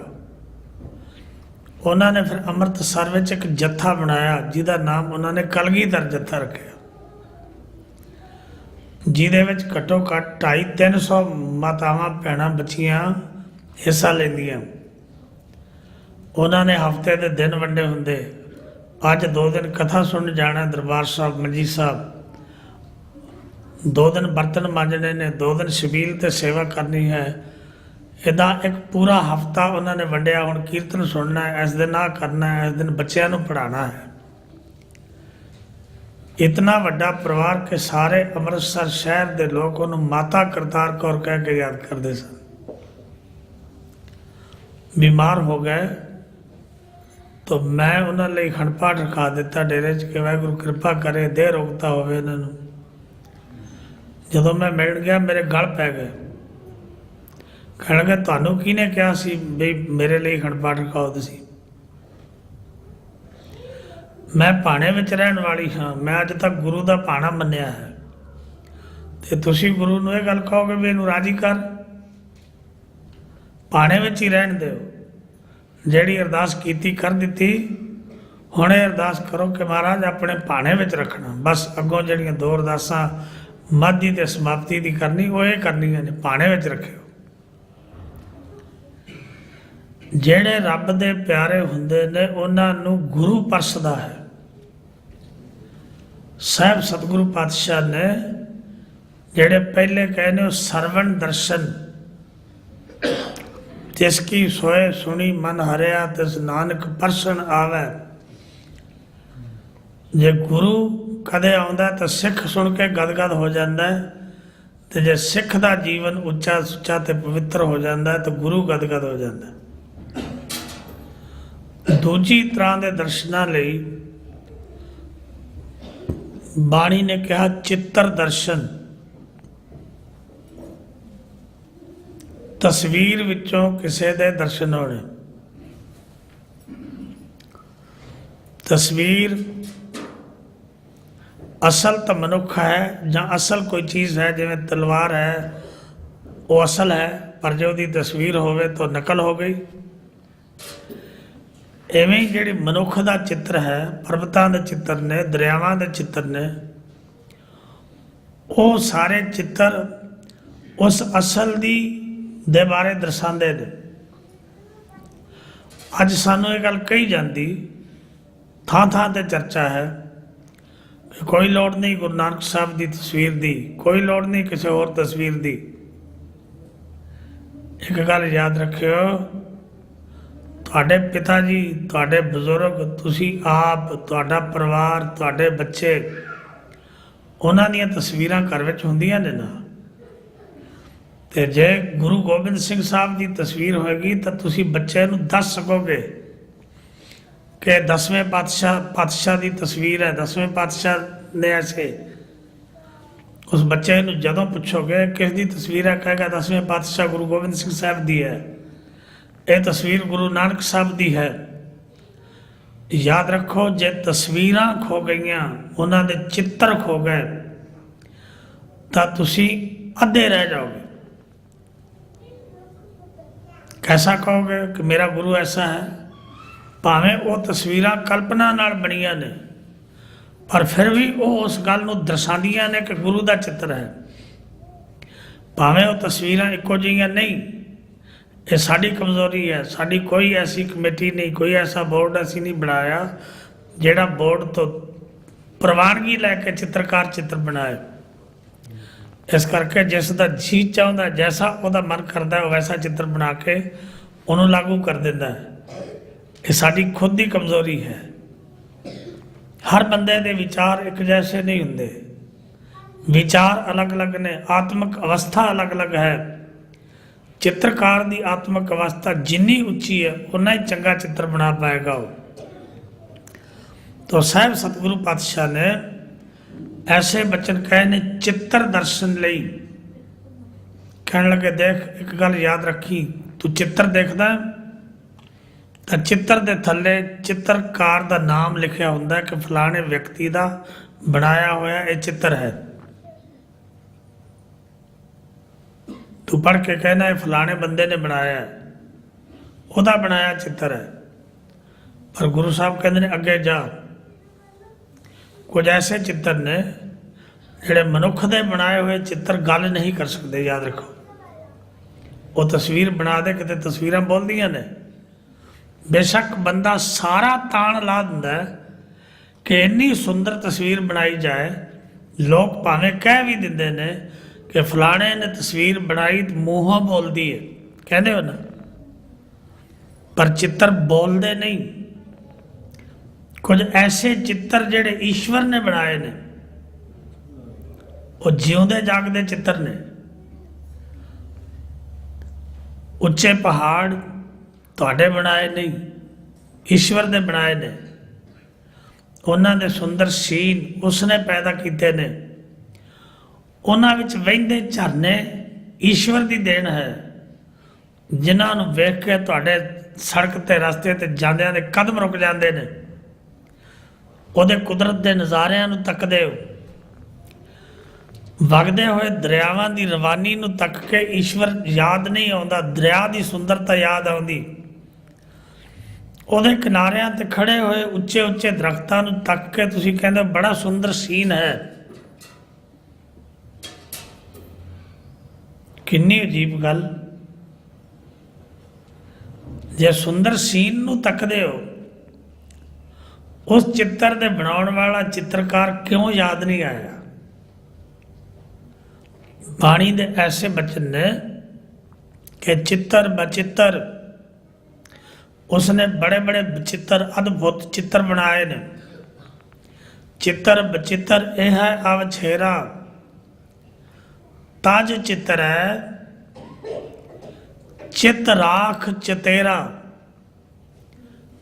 ਉਹਨਾਂ ਨੇ ਫਿਰ ਅੰਮ੍ਰਿਤਸਰ ਵਿੱਚ ਇੱਕ ਜੱਥਾ ਬਣਾਇਆ, ਜਿਹਦਾ ਨਾਮ ਉਹਨਾਂ ਨੇ ਕਲਗੀਧਰ ਜੱਥਾ ਰੱਖਿਆ, ਜਿਹਦੇ ਵਿੱਚ ਘੱਟੋ ਘੱਟ 250-300 ਮਾਤਾਵਾਂ ਭੈਣਾਂ ਬੱਚੀਆਂ ਹਿੱਸਾ ਲੈਂਦੀਆਂ। ਉਹਨਾਂ ਨੇ ਹਫ਼ਤੇ ਦੇ ਦਿਨ ਵੰਡੇ ਹੁੰਦੇ। ਅੱਜ 2 ਦਿਨ ਕਥਾ ਸੁਣਨ ਜਾਣਾ ਦਰਬਾਰ ਸਾਹਿਬ ਮੰਜੀ ਸਾਹਿਬ, 2 ਦਿਨ ਬਰਤਨ ਮਾਂਜਣੇ ਨੇ, 2 ਦਿਨ ਛਬੀਲ ਤੇ ਸੇਵਾ ਕਰਨੀ ਹੈ। ਇੱਦਾਂ ਇੱਕ ਪੂਰਾ ਹਫ਼ਤਾ ਉਹਨਾਂ ਨੇ ਵੰਡਿਆ। ਹੁਣ ਕੀਰਤਨ ਸੁਣਨਾ ਹੈ, ਇਸ ਦਿਨ ਆਹ ਕਰਨਾ ਹੈ, ਇਸ ਦਿਨ ਬੱਚਿਆਂ ਨੂੰ ਪੜ੍ਹਾਉਣਾ ਹੈ। ਇਤਨਾ ਵੱਡਾ ਪਰਿਵਾਰ ਕਿ ਸਾਰੇ ਅੰਮ੍ਰਿਤਸਰ ਸ਼ਹਿਰ ਦੇ ਲੋਕ ਉਹਨੂੰ ਮਾਤਾ ਕਰਤਾਰ ਕੌਰ ਕਹਿ ਕੇ ਯਾਦ ਕਰਦੇ ਸਨ। ਬਿਮਾਰ ਹੋ ਗਏ ਤਾਂ ਮੈਂ ਉਹਨਾਂ ਲਈ ਅਖੰਡ ਪਾਠ ਰਖਾ ਦਿੱਤਾ ਡੇਰੇ 'ਚ ਕਿ ਵਾਹਿਗੁਰੂ ਕਿਰਪਾ ਕਰੇ, ਦੇਹ ਰੋਗਤਾ ਹੋਵੇ ਇਹਨਾਂ ਨੂੰ। ਜਦੋਂ ਮੈਂ ਮਿਲਣ ਗਿਆ ਮੇਰੇ ਗਲ ਪੈ ਗਏ। ਕਹਿਣ ਲੱਗੇ ਤੁਹਾਨੂੰ ਕਿਹਨੇ ਕਿਹਾ ਸੀ ਵੀ ਮੇਰੇ ਲਈ ਅਖੰਡ ਪਾਠ ਰਖਾਓ ਤੁਸੀਂ? ਮੈਂ ਭਾਣੇ ਵਿੱਚ ਰਹਿਣ ਵਾਲੀ ਹਾਂ, ਮੈਂ ਅੱਜ ਤੱਕ ਗੁਰੂ ਦਾ ਭਾਣਾ ਮੰਨਿਆ ਹੈ, ਤੇ ਤੁਸੀਂ ਗੁਰੂ ਨੂੰ ਇਹ ਗੱਲ ਕਹੋਗੇ ਵੀ ਇਹਨੂੰ ਰਾਜੀ ਕਰ, ਭਾਣੇ ਵਿੱਚ ਹੀ ਰਹਿਣ ਦਿਓ। ਜਿਹੜੀ ਅਰਦਾਸ ਕੀਤੀ ਕਰ ਦਿੱਤੀ, ਹੁਣ ਇਹ ਅਰਦਾਸ ਕਰੋ ਕਿ ਮਹਾਰਾਜ ਆਪਣੇ ਭਾਣੇ ਵਿੱਚ ਰੱਖਣਾ। ਬਸ ਅੱਗੋਂ ਜਿਹੜੀਆਂ 2 ਅਰਦਾਸਾਂ ਮਾਝੀ ਤੇ ਸਮਾਪਤੀ ਦੀ ਕਰਨੀ, ਉਹ ਇਹ ਕਰਨੀਆਂ ਨੇ, ਭਾਣੇ ਵਿੱਚ ਰੱਖਿਓ। ਜਿਹੜੇ ਰੱਬ ਦੇ ਪਿਆਰੇ ਹੁੰਦੇ ਨੇ ਉਹਨਾਂ ਨੂੰ ਗੁਰੂ ਪਰਸਦਾ ਹੈ। ਸਾਹਿਬ ਸਤਿਗੁਰੂ ਪਾਤਸ਼ਾਹ ਨੇ ਜਿਹੜੇ ਪਹਿਲੇ ਕਹੇ ਨੇ, ਉਹ ਸਰਵਣ ਦਰਸ਼ਨ, ਜਿਸ ਕੀ ਸੋਏ ਸੁਣੀ ਮਨ ਹਰਿਆ, ਤਿਸ ਨਾਨਕ ਪਰਸਨ ਆਵੇ। ਜੇ ਗੁਰੂ ਕਦੇ ਆਉਂਦਾ ਤਾਂ ਸਿੱਖ ਸੁਣ ਕੇ ਗਦਗਦ ਹੋ ਜਾਂਦਾ ਹੈ, ਤੇ ਜੇ ਸਿੱਖ ਦਾ ਜੀਵਨ ਉੱਚਾ ਸੁੱਚਾ ਤੇ ਪਵਿੱਤਰ ਹੋ ਜਾਂਦਾ ਤਾਂ ਗੁਰੂ ਗਦਗਦ ਹੋ ਜਾਂਦਾ। ਦੂਜੀ ਤਰ੍ਹਾਂ ਦੇ ਦਰਸ਼ਨਾਂ ਲਈ ਬਾਣੀ ਨੇ ਕਿਹਾ ਚਿੱਤਰ ਦਰਸ਼ਨ, ਤਸਵੀਰ ਵਿੱਚੋਂ ਕਿਸੇ ਦੇ ਦਰਸ਼ਨ ਹੋਣੇ। ਤਸਵੀਰ ਅਸਲ ਤਾਂ ਮਨੁੱਖ ਹੈ ਜਾਂ ਅਸਲ ਕੋਈ ਚੀਜ਼ ਹੈ, ਜਿਵੇਂ ਤਲਵਾਰ ਹੈ, वो असल है, पर जो उसकी तस्वीर होवे तो नकल हो गई। इवें ही जिहड़ी मनुख का चित्र है, पर्वतां दे चित्र ने, दरियावां दे चित्र ने, वो सारे चित्र उस असल दी दे बारे दर्शाते हैं। अज सानू ये गल कही जाती, थां थां ते चर्चा है कि कोई लोड़ नहीं गुरु नानक साहब की तस्वीर दी, कोई लोड़ नहीं किसी होर तस्वीर दी। एक गल याद रखियो, तुहाडे पिता जी, तुहाडे बजुर्ग, तुसी आप, तुहाडा परिवार, तुहाडे बच्चे, उन्हां दीयां तस्वीरां घर विच हुंदियां ने ना। ते जे गुरु गोबिंद सिंह साहब की तस्वीर होएगी तो तुसी बच्चे नूं दस सकोगे कि 10वें पातशाह की तस्वीर है, 10वें पातशाह ने ऐसे। उस बच्चे नूं जदों पुछोगे किस दी तस्वीर है, कहेगा 10वें पातशाह गुरु गोबिंद सिंह साहब दी है, ये तस्वीर गुरु नानक साहब दी है। याद रखो, जे तस्वीरां खो गईयां, उन्हां दे चित्र खो गए, तो तुसी अद्धे रह जाओगे। कैसा कहोगे कि मेरा गुरु ऐसा है, भावें वो तस्वीरां कल्पना नाल बणियां ने, पर फिर भी वो उस गल नूं दर्शांदियां ने कि गुरु का चित्र है। भावें वो तस्वीरां इक्को जिहियां नहीं। ये साड़ी कमज़ोरी है, साड़ी कोई ऐसी कमेटी नहीं, कोई ऐसा बोर्ड असी नहीं बनाया जिहड़ा बोर्ड तो प्रवानगी लैके चित्रकार चित्र बनाए। इस करके जिसका जी चाहता, जैसा वह मन करता है, वैसा चित्र बना के उन्होंने लागू कर देता है। ये साड़ी खुद की कमज़ोरी है। हर बंदे के विचार एक जैसे नहीं होंगे, विचार अलग अलग ने, आत्मक अवस्था अलग अलग है। चित्रकार की आत्मक अवस्था जिन्नी उच्ची है, उन्ना ही चंगा चित्र बना पाएगा वो। तो साहब सतगुरु पातशाह ने ऐसे बचन कहे ने चित्र दर्शन लई। कहने लगे, देख एक गल याद रखी, तू चित्र देखदा है तो चित्र के थले चित्रकार का नाम लिखा होंदा है कि फलाने व्यक्ति का बनाया होया ये चित्र है। तू पढ़ के कहना है फलाने बंदे ने बनाया है, उहदा बनाया चित्र है। पर गुरु साहब कहते हैं अगे जा, कुछ ऐसे चित्र ने जिहड़े मनुख दे बनाए हुए चित्र गल नहीं कर सकते। याद रखो, वो तस्वीर बना दे, किते तस्वीरां बोलदियां ने। बेशक बंदा सारा ताण ला दिंदा है कि इन्नी सुंदर तस्वीर बनाई जाए, लोग भावें कह भी दिंदे ने कि फलाने ने तस्वीर बनाई तो मूहों बोलती है, कहते हो ना, पर चित्र बोलते नहीं। कुछ ऐसे चित्र जिहड़े ईश्वर ने बनाए ने, वो जिउंदे जागदे चित्र ने। उच्चे पहाड़ तुहाडे बनाए नहीं, ईश्वर ने बनाए ने। उन्हां दे सुंदर सीन उसने पैदा किए ने। उन्हां विच वहिंदे झरने ईश्वर की देन है, जिन्हां नूं वेख के तुहाडे सड़क ते रस्ते ते जांदियां दे कदम रुक जाते हैं। उहदे कुदरत के नज़ारियां नूं तकदे हो, वगदे हुए दरियावां की रवानी नूं तक के ईश्वर याद नहीं आता, दरिया की सुंदरता याद आउंदी। उहदे किनारियां ते खड़े हुए उच्चे उच्चे दरख्तां नूं तक के तुसीं कहंदे बड़ा सुंदर सीन है। किन्नी अजीब गल, जे सुंदर सीन नूं तकदे हो, उस चित्र दे बनाउण वाला चित्रकार क्यों याद नहीं आया? बाणी दे ऐसे बचन ने कि चित्र बचित्र, उसने बड़े बड़े चित्र, अद्भुत चित्र बनाए ने। चित्र बचित्र यह है अवछेरा, ताज चित्र है चित राख चतेरा।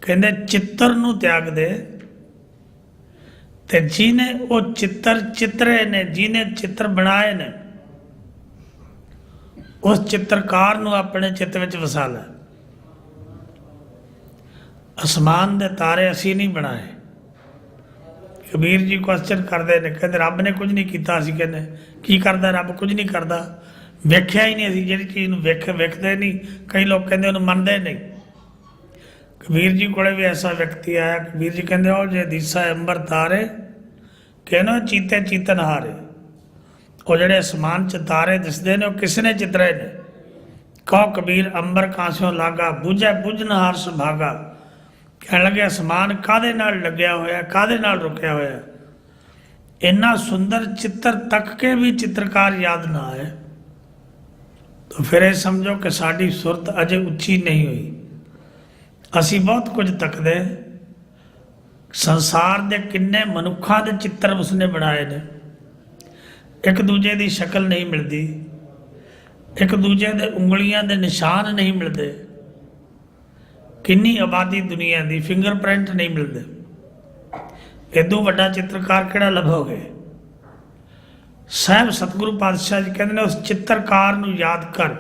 कहते चित्र नूं त्याग दे, ते जिन्हें वो चित्र चित्रे ने, जिन्हें चित्र बनाए ने, उस चित्रकार नूं अपने चित्त विच वसा लै। आसमान दे तारे असी नहीं बनाए। कबीर जी क्वेश्चन करते हैं, कहते रब ने कुछ नहीं किया। असी कहने की करता रब? कुछ नहीं करता। ਵੇਖਿਆ ਹੀ ਨਹੀਂ ਅਸੀਂ ਜਿਹੜੀ ਚੀਜ਼ ਨੂੰ ਵੇਖਦੇ ਨਹੀਂ। ਕਈ ਲੋਕ ਕਹਿੰਦੇ ਉਹਨੂੰ ਮੰਨਦੇ ਨਹੀਂ। ਕਬੀਰ ਜੀ ਕੋਲੇ ਵੀ ਐਸਾ ਵਿਅਕਤੀ ਆਇਆ। ਕਬੀਰ ਜੀ ਕਹਿੰਦੇ ਉਹ ਜੇ ਦੀਸਾ ਅੰਬਰ ਤਾਰੇ ਕਹਿੰਦਾ ਚੀਤੇ ਚੀਤਨ ਹਾਰੇ। ਉਹ ਜਿਹੜੇ ਅਸਮਾਨ 'ਚ ਤਾਰੇ ਦਿਸਦੇ ਨੇ ਉਹ ਕਿਸ ਨੇ ਚਿਤਰੇ ਨੇ? ਕਹੋ ਕਬੀਰ ਅੰਬਰ ਕਾਸਿਓਂ ਲਾਗਾ ਬੁਝੈ ਬੁਝਨਹਾਰ ਸੁਭਾਗਾ। ਕਹਿਣ ਲੱਗੇ ਅਸਮਾਨ ਕਾਹਦੇ ਨਾਲ ਲੱਗਿਆ ਹੋਇਆ, ਕਾਹਦੇ ਨਾਲ ਰੁਕਿਆ ਹੋਇਆ? ਇੰਨਾ ਸੁੰਦਰ ਚਿੱਤਰ ਤੱਕ ਕੇ ਵੀ ਚਿੱਤਰਕਾਰ ਯਾਦ ਨਾ ਆਏ ਤਾਂ ਫਿਰ ਇਹ ਸਮਝੋ ਕਿ ਸਾਡੀ ਸੁਰਤ ਅਜੇ ਉੱਚੀ ਨਹੀਂ ਹੋਈ। ਅਸੀਂ ਬਹੁਤ ਕੁਝ ਤੱਕਦੇ। ਸੰਸਾਰ ਦੇ ਕਿੰਨੇ ਮਨੁੱਖਾਂ ਦੇ ਚਿੱਤਰ ਉਸਨੇ ਬਣਾਏ ਨੇ। ਇੱਕ ਦੂਜੇ ਦੀ ਸ਼ਕਲ ਨਹੀਂ ਮਿਲਦੀ, ਇੱਕ ਦੂਜੇ ਦੇ ਉਂਗਲੀਆਂ ਦੇ ਨਿਸ਼ਾਨ ਨਹੀਂ ਮਿਲਦੇ। ਕਿੰਨੀ ਆਬਾਦੀ ਦੁਨੀਆ ਦੀ, ਫਿੰਗਰਪ੍ਰਿੰਟ ਨਹੀਂ ਮਿਲਦੇ। ਇਦੋਂ ਵੱਡਾ ਚਿੱਤਰਕਾਰ ਕਿਹੜਾ ਲੱਭੋਗੇ? ਸਾਹਿਬ ਸਤਿਗੁਰੂ ਪਾਤਸ਼ਾਹ ਜੀ ਕਹਿੰਦੇ ਨੇ ਉਸ ਚਿੱਤਰਕਾਰ ਨੂੰ ਯਾਦ ਕਰ।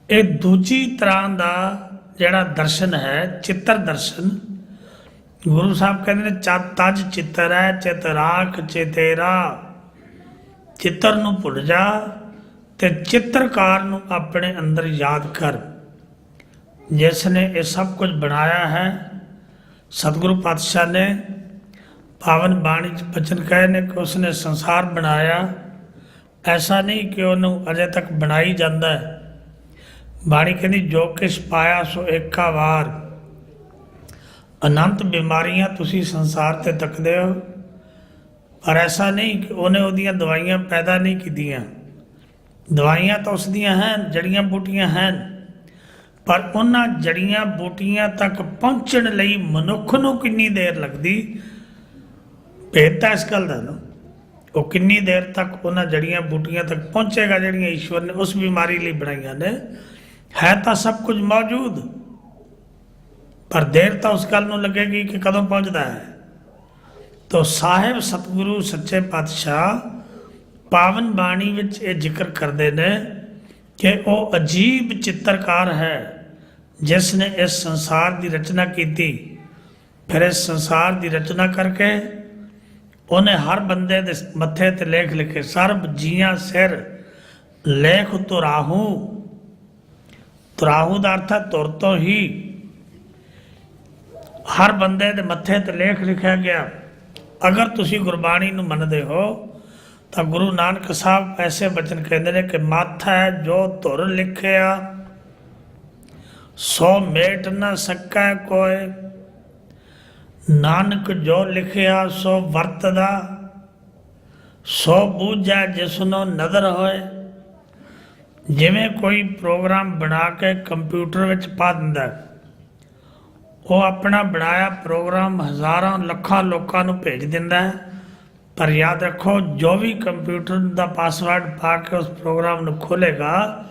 ਇਹ ਦੂਜੀ ਤਰ੍ਹਾਂ ਦਾ ਜਿਹੜਾ ਦਰਸ਼ਨ ਹੈ, ਚਿੱਤਰ ਦਰਸ਼ਨ। ਗੁਰੂ ਸਾਹਿਬ ਕਹਿੰਦੇ ਨੇ ਤਜ ਚਿੱਤਰ ਹੈ ਚਿਤ ਰਾਖ ਚੇਤੇਰਾ। ਚਿੱਤਰ ਨੂੰ ਭੁੱਲ ਜਾ ਤੇ ਚਿੱਤਰਕਾਰ ਨੂੰ ਆਪਣੇ ਅੰਦਰ ਯਾਦ ਕਰ, ਜਿਸ ਨੇ ਇਹ ਸਭ ਕੁਝ ਬਣਾਇਆ ਹੈ। ਸਤਿਗੁਰੂ ਪਾਤਸ਼ਾਹ ਨੇ ਪਾਵਨ ਬਾਣੀ 'ਚ ਬਚਨ ਕਹੇ ਨੇ ਕਿ ਉਸਨੇ ਸੰਸਾਰ ਬਣਾਇਆ। ਐਸਾ ਨਹੀਂ ਕਿ ਉਹਨੂੰ ਅਜੇ ਤੱਕ ਬਣਾਈ ਜਾਂਦਾ ਹੈ। ਬਾਣੀ ਕਹਿੰਦੀ ਜੋ ਕਿਛ ਪਾਇਆ ਸੋ ਏਕਾ ਵਾਰ। ਅਨੰਤ ਬਿਮਾਰੀਆਂ ਤੁਸੀਂ ਸੰਸਾਰ 'ਤੇ ਤੱਕਦੇ ਹੋ, ਪਰ ਐਸਾ ਨਹੀਂ ਕਿ ਉਹਨੇ ਉਹਦੀਆਂ ਦਵਾਈਆਂ ਪੈਦਾ ਨਹੀਂ ਕੀਤੀਆਂ। ਦਵਾਈਆਂ ਤਾਂ ਉਸ ਦੀਆਂ ਹਨ, ਜੜੀਆਂ ਬੂਟੀਆਂ ਹਨ, ਪਰ ਉਹਨਾਂ ਜੜੀਆਂ ਬੂਟੀਆਂ ਤੱਕ ਪਹੁੰਚਣ ਲਈ ਮਨੁੱਖ ਨੂੰ ਕਿੰਨੀ ਦੇਰ ਲੱਗਦੀ, ਭੇਦ ਤਾਂ ਇਸ ਗੱਲ ਦਾ ਨਾ। ਉਹ ਕਿੰਨੀ ਦੇਰ ਤੱਕ ਉਹਨਾਂ ਜੜੀਆਂ ਬੂਟੀਆਂ ਤੱਕ ਪਹੁੰਚੇਗਾ ਜਿਹੜੀਆਂ ਈਸ਼ਵਰ ਨੇ ਉਸ ਬਿਮਾਰੀ ਲਈ ਬਣਾਈਆਂ ਨੇ। ਹੈ ਤਾਂ ਸਭ ਕੁਝ ਮੌਜੂਦ, ਪਰ ਦੇਰ ਤਾਂ ਉਸ ਗੱਲ ਨੂੰ ਲੱਗੇਗੀ ਕਿ ਕਦੋਂ ਪਹੁੰਚਦਾ ਹੈ। ਤੋ ਸਾਹਿਬ ਸਤਿਗੁਰੂ ਸੱਚੇ ਪਾਤਸ਼ਾਹ ਪਾਵਨ ਬਾਣੀ ਵਿੱਚ ਇਹ ਜ਼ਿਕਰ ਕਰਦੇ ਨੇ ਕਿ ਉਹ ਅਜੀਬ ਚਿੱਤਰਕਾਰ ਹੈ ਜਿਸ ਨੇ ਇਸ ਸੰਸਾਰ ਦੀ ਰਚਨਾ ਕੀਤੀ। ਫਿਰ ਇਸ ਸੰਸਾਰ ਦੀ ਰਚਨਾ ਕਰਕੇ ਉਹਨੇ ਹਰ ਬੰਦੇ ਦੇ ਮੱਥੇ ਤੇ ਲੇਖ ਲਿਖੇ। ਸਰਬ ਜੀਆਂ ਸਿਰ ਲੇਖ ਤੁਰਾਹੂ। ਤੁਰਾਹੂ ਦਾ ਅਰਥ ਹੈ ਤੁਰ ਤੋਂ ਹੀ। ਹਰ ਬੰਦੇ ਦੇ ਮੱਥੇ ਤੇ ਲੇਖ ਲਿਖਿਆ ਗਿਆ। ਅਗਰ ਤੁਸੀਂ ਗੁਰਬਾਣੀ ਨੂੰ ਮੰਨਦੇ ਹੋ ਤਾਂ ਗੁਰੂ ਨਾਨਕ ਸਾਹਿਬ ਐਸੇ ਬਚਨ ਕਹਿੰਦੇ ਨੇ ਕਿ ਮਾਥਾ ਜੋ ਧੁਰ ਲਿਖਿਆ ਸੋ ਮੇਟ ਨਾ ਸਕੈ ਕੋਇ। ਨਾਨਕ ਜੋ ਲਿਖਿਆ ਸੋ ਵਰਤਦਾ, ਸੋ ਬੂਝੈ ਜਿਸਨੂੰ ਨਦਰ ਹੋਏ। ਜਿਵੇਂ ਕੋਈ ਪ੍ਰੋਗਰਾਮ ਬਣਾ ਕੇ ਕੰਪਿਊਟਰ ਵਿੱਚ ਪਾ ਦਿੰਦਾ, ਉਹ ਆਪਣਾ ਬਣਾਇਆ ਪ੍ਰੋਗਰਾਮ ਹਜ਼ਾਰਾਂ ਲੱਖਾਂ ਲੋਕਾਂ ਨੂੰ ਭੇਜ ਦਿੰਦਾ ਹੈ, ਪਰ ਯਾਦ ਰੱਖੋ ਜੋ ਵੀ ਕੰਪਿਊਟਰ ਦਾ ਪਾਸਵਰਡ ਪਾ ਕੇ ਉਸ ਪ੍ਰੋਗਰਾਮ ਨੂੰ ਖੋਲ੍ਹੇਗਾ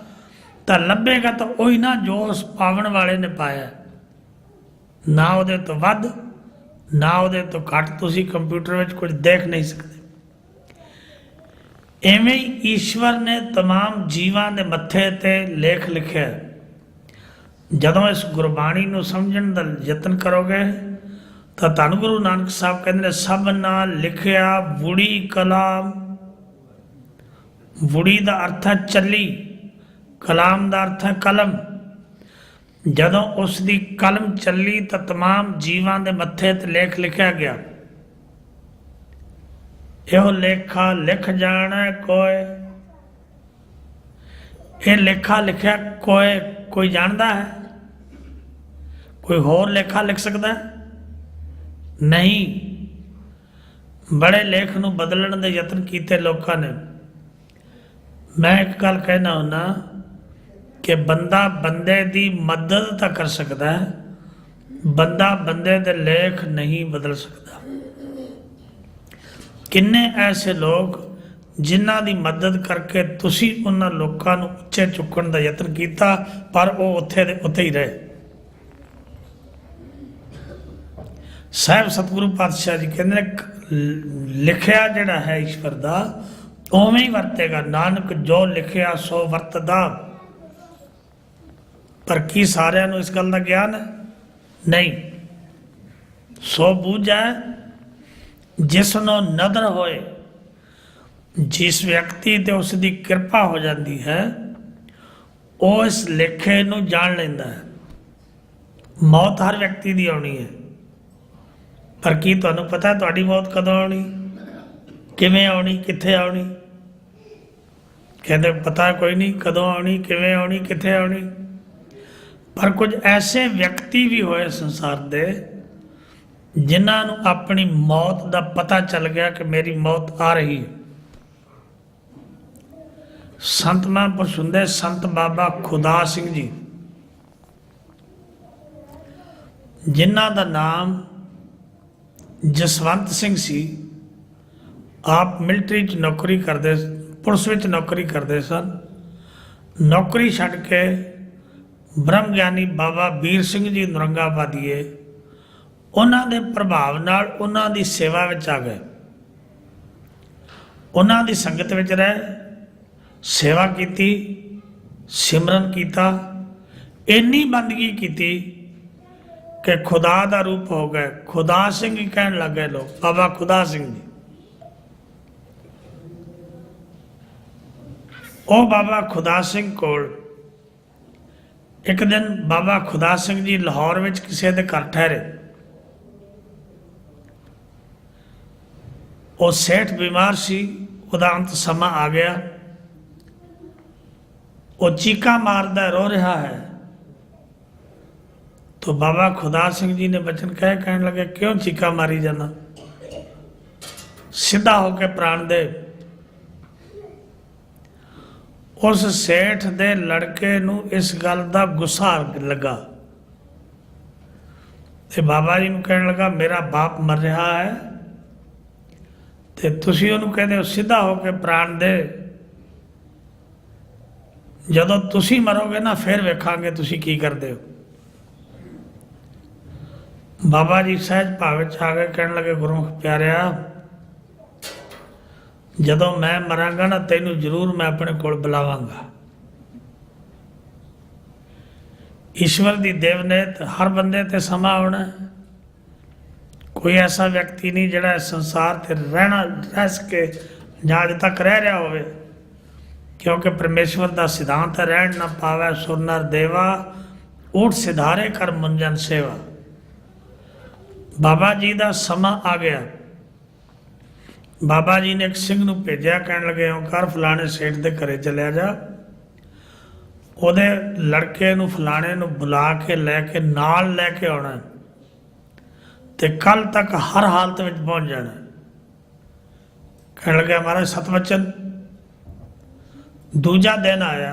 ਤਾਂ ਲੱਭੇਗਾ ਤਾਂ ਉਹੀ ਨਾ ਜੋ ਉਸ ਪਾਵਣ ਵਾਲੇ ਨੇ ਪਾਇਆ। ਨਾ ਉਹਦੇ ਤੋਂ ਵੱਧ ਨਾ ਉਹਦੇ ਤੋਂ ਘੱਟ ਤੁਸੀਂ ਕੰਪਿਊਟਰ ਵਿੱਚ ਕੁਝ ਦੇਖ ਨਹੀਂ ਸਕਦੇ। ਐਵੇਂ ਹੀ ਈਸ਼ਵਰ ਨੇ ਤਮਾਮ ਜੀਵਾਂ ਦੇ ਮੱਥੇ ਤੇ ਲੇਖ ਲਿਖਿਆ। ਜਦੋਂ ਇਸ ਗੁਰਬਾਣੀ ਨੂੰ ਸਮਝਣ ਦਾ ਯਤਨ ਕਰੋਗੇ ਤਾਂ ਧੰਨ ਗੁਰੂ ਨਾਨਕ ਸਾਹਿਬ ਕਹਿੰਦੇ ਨੇ ਸਭਨਾ ਲਿਖਿਆ ਵੁੜੀ ਕਲਾਮ। ਵੁੜੀ ਦਾ ਅਰਥ ਹੈ ਚੱਲੀ, ਕਲਾਮ ਦਾ ਅਰਥ ਹੈ ਕਲਮ। ਜਦੋਂ ਉਸ ਦੀ ਕਲਮ ਚੱਲੀ ਤਾਂ ਤਮਾਮ ਜੀਵਾਂ ਦੇ ਮੱਥੇ ਤੇ ਲੇਖ ਲਿਖਿਆ ਗਿਆ। ਇਹੋ ਲੇਖਾ ਲਿਖ ਜਾਣਾ ਕੋਏ। ਇਹ ਲੇਖਾ ਲਿਖਿਆ ਕੋਏ ਕੋਈ ਜਾਣਦਾ ਹੈ? ਕੋਈ ਹੋਰ ਲੇਖਾ ਲਿਖ ਸਕਦਾ ਹੈ? ਨਹੀਂ। ਬੜੇ ਲੇਖ ਨੂੰ ਬਦਲਣ ਦੇ ਯਤਨ ਕੀਤੇ ਲੋਕਾਂ ਨੇ। ਮੈਂ ਇੱਕ ਗੱਲ ਕਹਿਣਾ ਹੁੰਦਾ ਕਿ ਬੰਦਾ ਬੰਦੇ ਦੀ ਮਦਦ ਤਾਂ ਕਰ ਸਕਦਾ ਹੈ, ਬੰਦਾ ਬੰਦੇ ਦੇ ਲੇਖ ਨਹੀਂ ਬਦਲ ਸਕਦਾ। ਕਿੰਨੇ ਐਸੇ ਲੋਕ ਜਿਨ੍ਹਾਂ ਦੀ ਮਦਦ ਕਰਕੇ ਤੁਸੀਂ ਉਹਨਾਂ ਲੋਕਾਂ ਨੂੰ ਉੱਚੇ ਚੁੱਕਣ ਦਾ ਯਤਨ ਕੀਤਾ, ਪਰ ਉਹ ਉੱਥੇ ਦੇ ਉੱਥੇ ਹੀ ਰਹੇ। ਸਾਹਿਬ ਸਤਿਗੁਰੂ ਪਾਤਸ਼ਾਹ ਜੀ ਕਹਿੰਦੇ ਨੇ ਲਿਖਿਆ ਜਿਹੜਾ ਹੈ ਈਸ਼ਵਰ ਦਾ ਉਵੇਂ ਹੀ ਵਰਤੇਗਾ। ਨਾਨਕ ਜੋ ਲਿਖਿਆ ਸੋ ਵਰਤਦਾ। ਪਰ ਕੀ ਸਾਰਿਆਂ ਨੂੰ ਇਸ ਗੱਲ ਦਾ ਗਿਆਨ ਹੈ? ਨਹੀਂ। ਸੋ ਬੂਝੈ ਜਿਸ ਨੂੰ ਨਦਰ ਹੋਏ। ਜਿਸ ਵਿਅਕਤੀ ਤੇ ਉਸ ਦੀ ਕਿਰਪਾ ਹੋ ਜਾਂਦੀ ਹੈ ਉਹ ਇਸ ਲੇਖੇ ਨੂੰ ਜਾਣ ਲੈਂਦਾ ਹੈ। ਮੌਤ ਹਰ ਵਿਅਕਤੀ ਦੀ ਆਉਣੀ ਹੈ, ਪਰ ਕੀ ਤੁਹਾਨੂੰ ਪਤਾ ਤੁਹਾਡੀ ਮੌਤ ਕਦੋਂ ਆਉਣੀ, ਕਿਵੇਂ ਆਉਣੀ, ਕਿੱਥੇ ਆਉਣੀ? ਕਹਿੰਦੇ ਪਤਾ ਕੋਈ ਨਹੀਂ ਕਦੋਂ ਆਉਣੀ, ਕਿਵੇਂ ਆਉਣੀ, ਕਿੱਥੇ ਆਉਣੀ। ਪਰ ਕੁਝ ਐਸੇ ਵਿਅਕਤੀ ਵੀ ਹੋਏ ਸੰਸਾਰ ਦੇ ਜਿਨ੍ਹਾਂ ਨੂੰ ਆਪਣੀ ਮੌਤ ਦਾ ਪਤਾ ਚੱਲ ਗਿਆ ਕਿ ਮੇਰੀ ਮੌਤ ਆ ਰਹੀ ਹੈ। ਸੰਤ ਮਹਾਂਪੁਰਸ਼ ਹੁੰਦੇ ਸੰਤ ਬਾਬਾ ਖੁਦਾ ਸਿੰਘ ਜੀ, ਜਿਨ੍ਹਾਂ ਦਾ ਨਾਮ ਜਸਵੰਤ ਸਿੰਘ ਸੀ। ਆਪ ਮਿਲਟਰੀ 'ਚ ਨੌਕਰੀ ਕਰਦੇ, ਪੁਲਿਸ ਵਿੱਚ ਨੌਕਰੀ ਕਰਦੇ ਸਨ। ਨੌਕਰੀ ਛੱਡ ਕੇ ਬ੍ਰਹਮ ਗਿਆਨੀ ਬਾਬਾ ਵੀਰ ਸਿੰਘ ਜੀ ਨੌਰੰਗਾਬਾਦੀਏ ਉਹਨਾਂ ਦੇ ਪ੍ਰਭਾਵ ਨਾਲ ਉਹਨਾਂ ਦੀ ਸੇਵਾ ਵਿੱਚ ਆ ਗਏ। ਉਹਨਾਂ ਦੀ ਸੰਗਤ ਵਿੱਚ ਰਹੇ, ਸੇਵਾ ਕੀਤੀ, ਸਿਮਰਨ ਕੀਤਾ, ਇੰਨੀ ਬੰਦਗੀ ਕੀਤੀ ਕਿ ਖੁਦਾ ਦਾ ਰੂਪ ਹੋ ਗਏ। ਖੁਦਾ ਸਿੰਘ ਹੀ ਕਹਿਣ ਲੱਗ ਗਏ ਲੋਕ, ਬਾਬਾ ਖੁਦਾ ਸਿੰਘ ਜੀ। ਉਹ ਬਾਬਾ ਖੁਦਾ ਸਿੰਘ ਕੋਲ ਇੱਕ ਦਿਨ ਬਾਬਾ ਖੁਦਾ ਸਿੰਘ ਜੀ ਲਾਹੌਰ ਵਿੱਚ ਕਿਸੇ ਦੇ ਘਰ ਠਹਿਰੇ। ਉਹ ਸੇਠ ਬਿਮਾਰ ਸੀ, ਉਹਦਾ ਅੰਤ ਸਮਾਂ ਆ ਗਿਆ। ਉਹ ਚੀਕਾਂ ਮਾਰਦਾ ਰੋ ਰਿਹਾ ਹੈ। तो बाबा खुदा सिंह जी ने बचन कहने लगे, क्यों चीका मारी जाना, सीधा होके प्राण दे। उस सेठ दे लड़के नू इस गल का गुस्सा लगा ते बाबा जी नू कहने लगा, मेरा बाप मर रहा है ते तुसी उहनू कहदे हो सीधा होके प्राण दे, जदों तुसी मरोगे ना फिर वेखांगे तुसी की करदे हो। बाबा जी सहज भाव आ गए, कहने लगे, गुरमुख प्यारिया, जदों मैं मरांगा ना तेनू जरूर मैं अपने कोल बुलावांगा। ईश्वर की देवनेत हर बंदे ते समा आना। कोई ऐसा व्यक्ति नहीं जिहड़ा इस संसार ते रह सके जां अज तक रह रहा होवे, क्योंकि परमेश्वर का सिद्धांत है, रहन ना पावै सुर नर देवा, ऊठ सिधारे कर मुंजन सेवा। बाबा जी का समा आ गया। बाबा जी ने एक सिंह नूं भेजा, कहने लगे, ओंकार फलाने सेठ दे घरे चलिया जा, ओदे लड़के नूं फलाने नूं बुला के लैके नाल लैके आना ते कल तक हर हालत में पहुँच जाना। कहने लगे, महाराज सतवचन। दूजा दिन आया,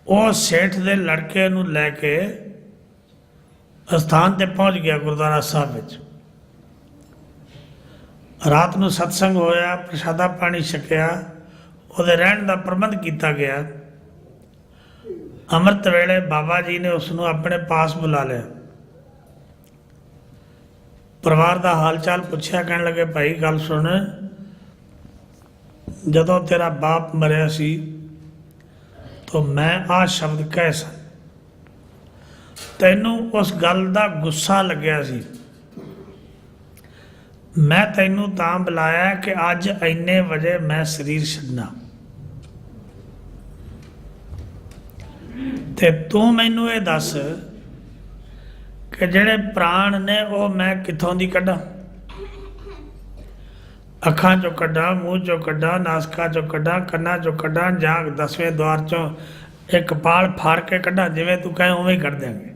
वो सेठ दे लड़के नूं लैके स्थान ते पहुँच गया गुरुद्वारा साहब विच। रात नूं सत्संग होया, प्रसादा पानी छकिया, उहदे रहण दा प्रबंध किया गया। अमृत वेले बाबा जी ने उसनूं अपने पास बुला लिया, परिवार का हाल चाल पुछया। कहने लगे, भाई गल सुन, जदों तेरा बाप मरिया सी तो मैं आ शब्द कह सन, तैनू उस गल का गुस्सा लग्या सी, मैं तैनू तां बुलाया कि अज इन्ने वजे मैं शरीर छड्डना ते तू मैनू ये दस कि जेड़े प्राण ने वो मैं कित्थों दी कड्डां, अखां चों कड्डां, मूँह चों कड्डां, नासका चों कड्डां, कन्नां चों कड्डां, जां 10वें द्वार चों एक कपाल फाड़ के कड्डां, जिवें तू कहें उवें ही कड्ढ देंगे।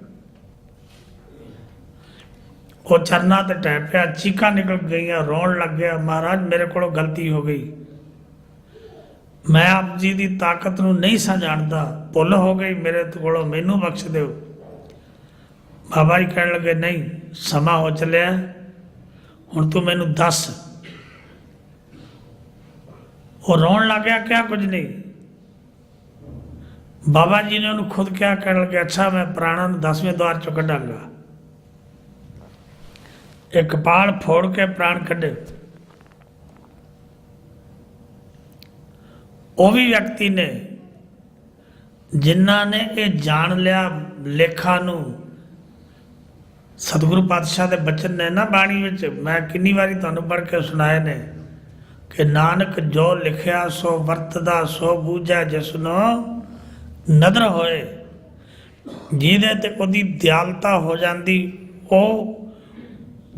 वो चरना ते टह पिया, चीकां निकल गई, रोन लग गया, महाराज मेरे को गलती हो गई, मैं आप जी की ताकत नूं नहीं सा जानता, भुल हो गई मेरे को, मैनू बख्श दो। बाबा जी कहने लगे, नहीं समा हो चलिया, हुण तू मैनू दस। वो रोन लग गया, क्या कुछ नहीं। बाबा जी ने उन्होंने खुद क्या कहने लगे, अच्छा मैं प्राणा 10वें द्वार चों कड्डांगा। एक कपाल फोड़ के प्राण कढ़े। वो भी व्यक्ति ने जिन्हों ने ये जान लिया लेखा नू, सतगुरु पातशाह के बचन ने ना बाणी विच मैं किन्नी बारी तुहानूं पढ़ के सुनाए ने कि कि नानक जो लिखिया सो वरतदा सो बूझा जिसनो नदर होए। ਜਿਹਦੇ ਤੇ ਉਹਦੀ ਦਿਆਲਤਾ ਹੋ ਜਾਂਦੀ ਉਹ